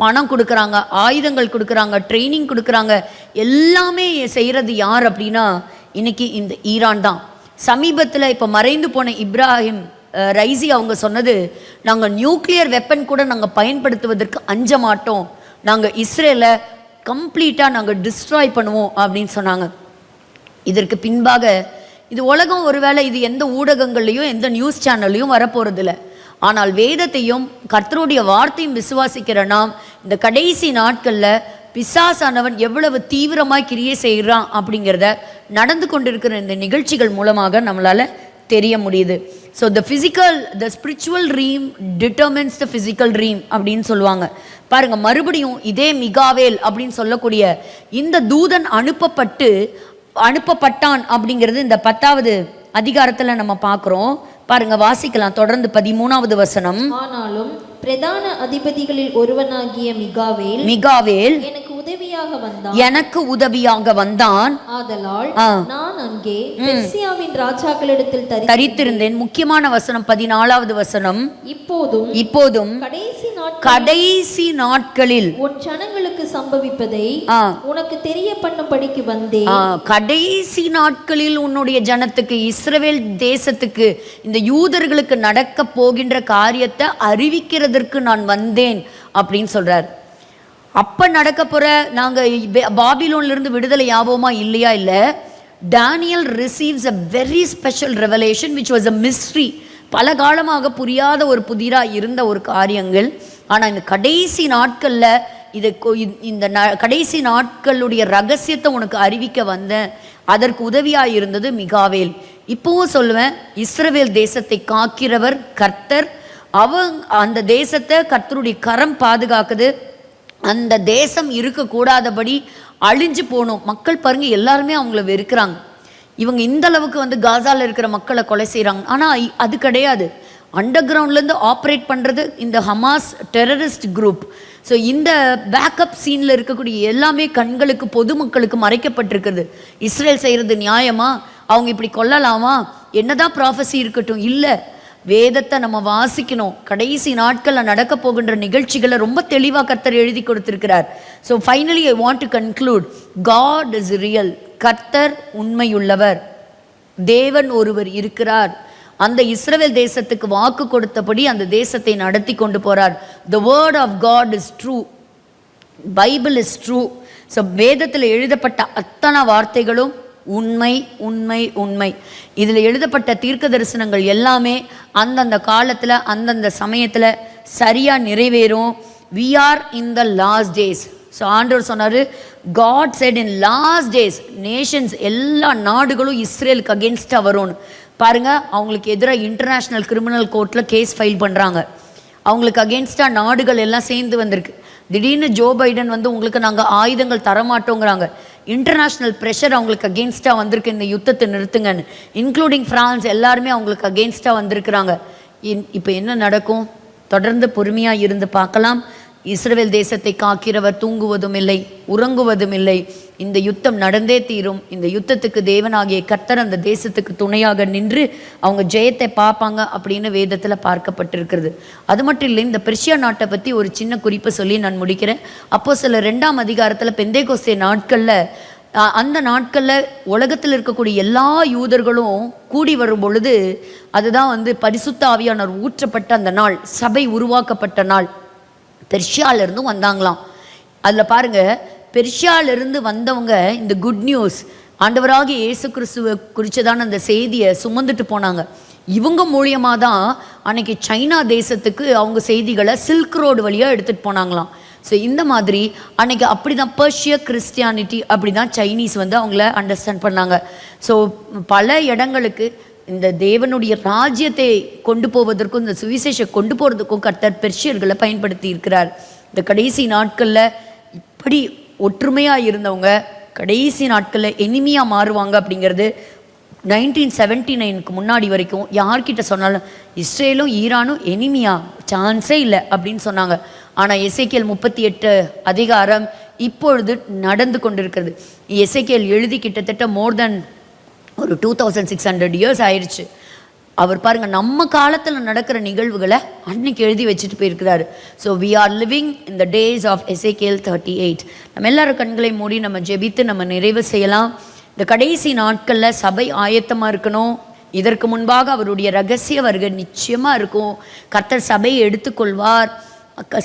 பணம் கொடுக்குறாங்க, ஆயுதங்கள் கொடுக்குறாங்க, ட்ரைனிங் கொடுக்குறாங்க, எல்லாமே செய்கிறது யார் அப்படின்னா இன்னைக்கு இந்த ஈரான் தான். சமீபத்தில் இப்போ மறைந்து போன இப்ராஹிம் ரைசி அவங்க சொன்னது, நாங்கள் நியூக்ளியர் வெப்பன் கூட நாங்கள் பயன்படுத்துவதற்கு அஞ்ச மாட்டோம், நாங்கள் இஸ்ரேலை கம்ப்ளீட்டாக நாங்கள் டிஸ்ட்ராய் பண்ணுவோம் அப்படின்னு சொன்னாங்க. இதற்கு பின்பாக இது உலகம் ஒருவேளை இது எந்த ஊடகங்கள்லையும் எந்த நியூஸ் சேனல்லையும் வரப்போகிறதில்ல. ஆனால் வேதத்தையும் கர்த்தருடைய வார்த்தையும் விசுவாசிக்கிற நாம் இந்த கடைசி நாட்களில் பிசாசானவன் எவ்வளவு தீவிரமாக கிரியை செய்கிறான் அப்படிங்கிறத நடந்து கொண்டிருக்கிற இந்த நிகழ்ச்சிகள் மூலமாக நம்மளால் தெரிய முடியுது. So the spiritual realm determines the physical realm அப்படின்னு சொல்லுவாங்க. பாருங்க, மறுபடியும் இதே மிகாவேல் அப்படின்னு சொல்லக்கூடிய இந்த தூதன் அனுப்பப்பட்டான் அப்படிங்கிறது இந்த 10வது அதிகாரத்தில் நம்ம பார்க்குறோம். பாருங்க, வாசிக்கலாம் தொடர்ந்து 13வது வசனம். ஆனாலும் பிரதான அதிபதிகளில் ஒருவனாகிய மிகாவேல் எனக்கு உதவியாக வந்தான். ஆதலால் நான் அங்கே பெர்சியாவின் ராஜாக்களிடத்தில் தரித்திருந்தேன். முக்கியமான வசனம் 14வது வசனம். இப்போதும் கடைசி நாட்களில் உன் ஜனங்களுக்கு சம்பவிப்பதை உனக்கு தெரிய பண்ணும்படிக்கு வந்தேன். கடைசி நாட்களில் உன்னுடைய ஜனத்துக்கு, இஸ்ரவேல் தேசத்துக்கு, இந்த யூதர்களுக்கு நடக்க போகின்ற காரியத்தை அறிவிக்கிறதற்கு நான் வந்தேன் அப்படின்னு சொல்றார். அப்ப நடக்க போற நாங்க பாபிலோன்ல இருந்து விடுதலை ஆவோமா இல்லையா? இல்ல. Daniel receives a very special revelation which was a mystery. பல காலமாக புரியாத ஒரு புதிரா இருந்த ஒரு காரியங்கள். ஆனா இந்த கடைசி நாட்கள்ல இந்த கடைசி நாட்களுடைய ரகசியத்தை உனக்கு அறிவிக்க வந்தேன். அதற்கு உதவியாக இருந்தது மிகாவேல். இப்பவும் சொல்லுவேன், இஸ்ரவேல் தேசத்தை காக்கிறவர் கர்த்தர். அந்த தேசத்தை கர்த்தருடைய கரம் பாதுகாக்குது. அந்த தேசம் இருக்கக்கூடாதபடி அழிஞ்சு போகணும். மக்கள் பாருங்க, எல்லாருமே அவங்கள வெறுக்கிறாங்க. இவங்க இந்த அளவுக்கு காசால இருக்கிற மக்களை கொலை செய்கிறாங்க. ஆனால் அது கிடையாது. அண்டர் கிரவுண்ட்லேருந்து ஆப்ரேட் பண்ணுறது இந்த ஹமாஸ் டெரரிஸ்ட் குரூப். ஸோ இந்த பேக்கப் சீனில் இருக்கக்கூடிய எல்லாமே கண்களுக்கு, பொதுமக்களுக்கு மறைக்கப்பட்டிருக்குது. இஸ்ரேல் செய்கிறது நியாயமா? அவங்க இப்படி கொல்லலாமா? என்னதான் ப்ராஃபஸி இருக்கட்டும், இல்லை. வேதத்தை நம்ம வாசிக்கணும். கடைசி நாட்களில் நடக்க போகின்ற நிகழ்ச்சிகளை ரொம்ப தெளிவாக கர்த்தர் எழுதி கொடுத்திருக்கிறார். So finally I want to conclude, God is real. கர்த்தர் உண்மையுள்ளவர். தேவன் ஒருவர் இருக்கிறார். அந்த இஸ்ரவேல் தேசத்துக்கு வாக்கு கொடுத்தபடி அந்த தேசத்தை நடத்தி கொண்டு போறார். The word of God is true. Bible is true. So வேதத்தில் எழுதப்பட்ட அத்தனை வார்த்தைகளும் உண்மை உண்மை உண்மை. இதில் எழுதப்பட்ட தீர்க்க தரிசனங்கள் எல்லாமே அந்தந்த காலத்தில் அந்தந்த சமயத்தில் சரியாக நிறைவேறும். we are in the last days. So ஆண்டவர் சொன்னார், God said in last days Nations, எல்லா நாடுகளும் இஸ்ரேலுக்கு அகென்ஸ்டாக வரும்னு. பாருங்கள், அவங்களுக்கு எதிராக இன்டர்நேஷ்னல் கிரிமினல் கோர்ட்டில் கேஸ் ஃபைல் பண்ணுறாங்க. அவங்களுக்கு அகென்ஸ்டாக நாடுகள் எல்லாம் சேர்ந்து வந்திருக்கு. திடீர்னு ஜோ பைடன் உங்களுக்கு நாங்கள் ஆயுதங்கள் தரமாட்டோங்கிறாங்க. இன்டர்நேஷ்னல் ப்ரெஷர் அவங்களுக்கு அகெயின்ஸ்டாக வந்திருக்கு, இந்த யுத்தத்தை நிறுத்துங்கன்னு. இன்க்ளூடிங் ஃப்ரான்ஸ் எல்லாருமே அவங்களுக்கு அகெயின்ஸ்டாக வந்திருக்கிறாங்க. இப்போ என்ன நடக்கும்? தொடர்ந்து பொறுமையாக இருந்து பார்க்கலாம். இஸ்ரவேல் தேசத்தை காக்கிறவர் தூங்குவதும் இல்லை, உறங்குவதும் இல்லை. இந்த யுத்தம் நடந்தே தீரும். இந்த யுத்தத்துக்கு தேவனாகிய கர்த்தர் அந்த தேசத்துக்கு துணையாக நின்று அவங்க ஜெயத்தை பார்ப்பாங்க அப்படின்னு வேதத்தில் பார்க்கப்பட்டிருக்கிறது. அது மட்டும் இல்லை, இந்த பெர்சியா நாட்டை பற்றி ஒரு சின்ன குறிப்பை சொல்லி நான் முடிக்கிறேன். அப்போஸ்தலர் 2ஆம் அதிகாரத்தில் பெந்தேகோஸ்தே நாட்களில் அந்த நாட்களில் உலகத்தில் இருக்கக்கூடிய எல்லா யூதர்களும் கூடி வரும் பொழுது அதுதான் வந்து பரிசுத்த ஆவியானவர் ஊற்றப்பட்ட அந்த நாள், சபை உருவாக்கப்பட்ட நாள். பெர்ஷியாவிலிருந்து வந்தாங்களாம். அதில் பாருங்க, பெர்ஷியாவிலிருந்து வந்தவங்க இந்த குட் நியூஸ் ஆண்டவராகிய இயேசு கிறிஸ்துவை குறித்ததான அந்த செய்தியை சுமந்துட்டு போனாங்க. இவங்க மூலியமாக தான் அன்னைக்கு சைனா தேசத்துக்கு அவங்க செய்திகளை சில்க் ரோடு வழியாக எடுத்துகிட்டு போனாங்களாம். ஸோ இந்த மாதிரி அன்னைக்கு அப்படி தான் பர்ஷிய கிறிஸ்டியானிட்டி, அப்படி தான் சைனீஸ் வந்து அவங்கள அண்டர்ஸ்டாண்ட் பண்ணாங்க. ஸோ பல இடங்களுக்கு இந்த தேவனுடைய ராஜ்யத்தை கொண்டு போவதற்கும் இந்த சுவிசேஷம் கொண்டு போகிறதுக்கும் கர்த்தர் பெர்ஷியர்களை பயன்படுத்தி இருக்கிறார். இந்த கடைசி நாட்களில் இப்படி ஒற்றுமையாக இருந்தவங்க கடைசி நாட்களில் எனிமியாக மாறுவாங்க அப்படிங்கிறது 1979க்கு முன்னாடி வரைக்கும் யார்கிட்ட சொன்னாலும் இஸ்ரேலும் ஈரானும் எனிமியா, சான்ஸே இல்லை அப்படின்னு சொன்னாங்க. ஆனால் எசேக்கியேல் 38 அதிகாரம் இப்பொழுது நடந்து கொண்டிருக்கிறது. எசேக்கியேல் எழுதி கிட்டத்தட்ட மோர் தென் ஒரு 2600 இயர்ஸ் ஆயிடுச்சு. அவர் பாருங்க, நம்ம காலத்தில் நடக்கிற நிகழ்வுகளை அன்னைக்கு எழுதி வச்சுட்டு போயிருக்கிறாரு. So we are living in the days of Ezekiel 38. நம்ம எல்லாரும் கண்களை மூடி நம்ம ஜெபித்து நம்ம நிறைவு செய்யலாம். இந்த கடைசி நாட்களில் சபை ஆயத்தமாக இருக்கணும். இதற்கு முன்பாக அவருடைய ரகசிய வருகை நிச்சயமாக இருக்கும். கர்த்தர் சபையை எடுத்துக்கொள்வார்.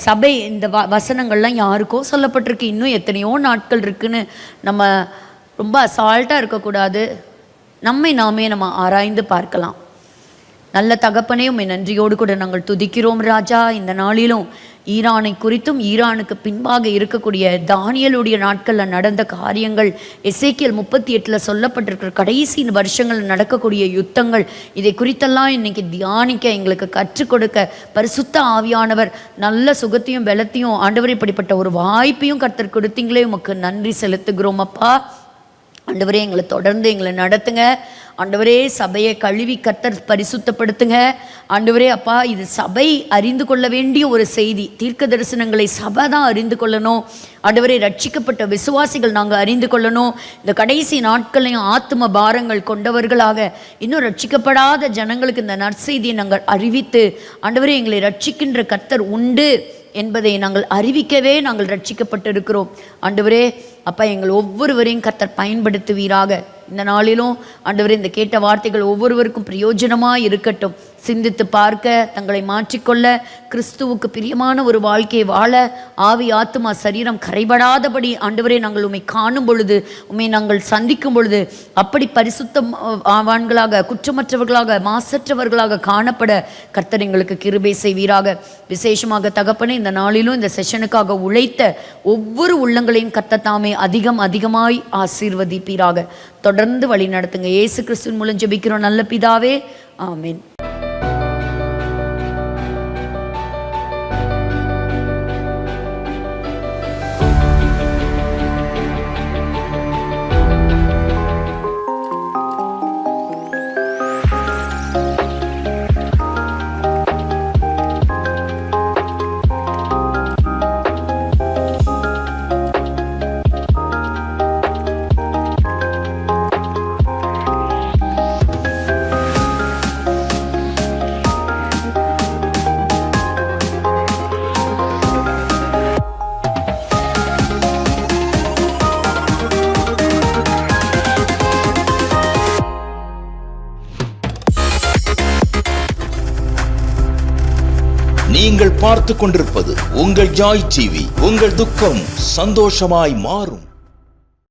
சபை இந்த வசனங்கள்லாம் யாருக்கோ சொல்லப்பட்டிருக்கு. இன்னும் எத்தனையோ நாட்கள் இருக்குன்னு நம்ம ரொம்ப அசால்ட்டாக இருக்கக்கூடாது. நாமே நம்ம ஆராய்ந்து பார்க்கலாம். நல்ல தகப்பனே, உம்மை நன்றியோடு கூட நாங்கள் துதிக்கிறோம் ராஜா. இந்த நாளிலும் ஈரானை குறித்தும் ஈரானுக்கு பின்பாக இருக்கக்கூடிய தானியேலுடைய நாட்களில் நடந்த காரியங்கள், எசேக்கியேல் 38 சொல்லப்பட்டிருக்கிற கடைசி வருஷங்களில் நடக்கக்கூடிய யுத்தங்கள், இதை குறித்தெல்லாம் இன்னைக்கு தியானிக்க எங்களுக்கு கற்றுக் கொடுக்க பரிசுத்த ஆவியானவர் நல்ல சுகத்தையும் பலத்தையும் ஆண்டவரே இப்படிப்பட்ட ஒரு வாய்ப்பையும் கர்த்தர் கொடுத்தீங்களே, உமக்கு நன்றி செலுத்துகிறோம் அப்பா. ஆண்டவரே, எங்களை தொடர்ந்து எங்களை நடத்துங்க. ஆண்டவரே, சபையை கழுவி கர்த்தர் பரிசுத்தப்படுத்துங்க. ஆண்டவரே அப்பா, இது சபை அறிந்து கொள்ள வேண்டிய ஒரு செய்தி. தீர்க்க தரிசனங்களை சபை தான் அறிந்து கொள்ளணும். ஆண்டவரே, ரட்சிக்கப்பட்ட விசுவாசிகள் நாங்கள் அறிந்து கொள்ளணும். இந்த கடைசி நாட்களையும் ஆத்தும பாரங்கள் கொண்டவர்களாக இன்னும் ரட்சிக்கப்படாத ஜனங்களுக்கு இந்த நற்செய்தியை நாங்கள் அறிவித்து, ஆண்டவரே எங்களை ரட்சிக்கின்ற கர்த்தர் உண்டு என்பதை நாங்கள் அறிவிக்கவே நாங்கள் ரட்சிக்கப்பட்டிருக்கிறோம். ஆண்டவரே அப்பா, எங்கள் ஒவ்வொருவரையும் கர்த்தர் பயன்படுத்துவீராக. இந்த நாளிலும் ஆண்டவரே, இந்த கேட்ட வார்த்தைகள் ஒவ்வொருவருக்கும் பிரயோஜனமாக இருக்கட்டும். சிந்தித்து பார்க்க, தங்களை மாற்றிக்கொள்ள, கிறிஸ்துவுக்கு பிரியமான ஒரு வாழ்க்கையை வாழ, ஆவி ஆத்துமா சரீரம் கரைபடாதபடி ஆண்டவரே நாங்கள் உம்மை காணும் பொழுது, உம்மை நாங்கள் சந்திக்கும் பொழுது அப்படி பரிசுத்த ஆவான்களாக, குற்றமற்றவர்களாக, மாசற்றவர்களாக காணப்பட கர்த்தர் எங்களுக்கு கிருபை செய்வீராக. விசேஷமாக தகப்பனே, இந்த நாளிலும் இந்த செஷனுக்காக உழைத்த ஒவ்வொரு உள்ளங்களையும் கர்த்தர் தாமே அதிகமாய் ஆசீர்வதிப்பீராக. தொடர்ந்து வழி நடத்துங்க. இயேசு கிறிஸ்துவின் மூலம் ஜெபிக்கிறோம் நல்ல பிதாவே, ஆமென். நீங்கள் பார்த்து கொண்டிருப்பது உங்கள் ஜாய் டிவி. உங்கள் துக்கம் சந்தோஷமாய் மாறும்.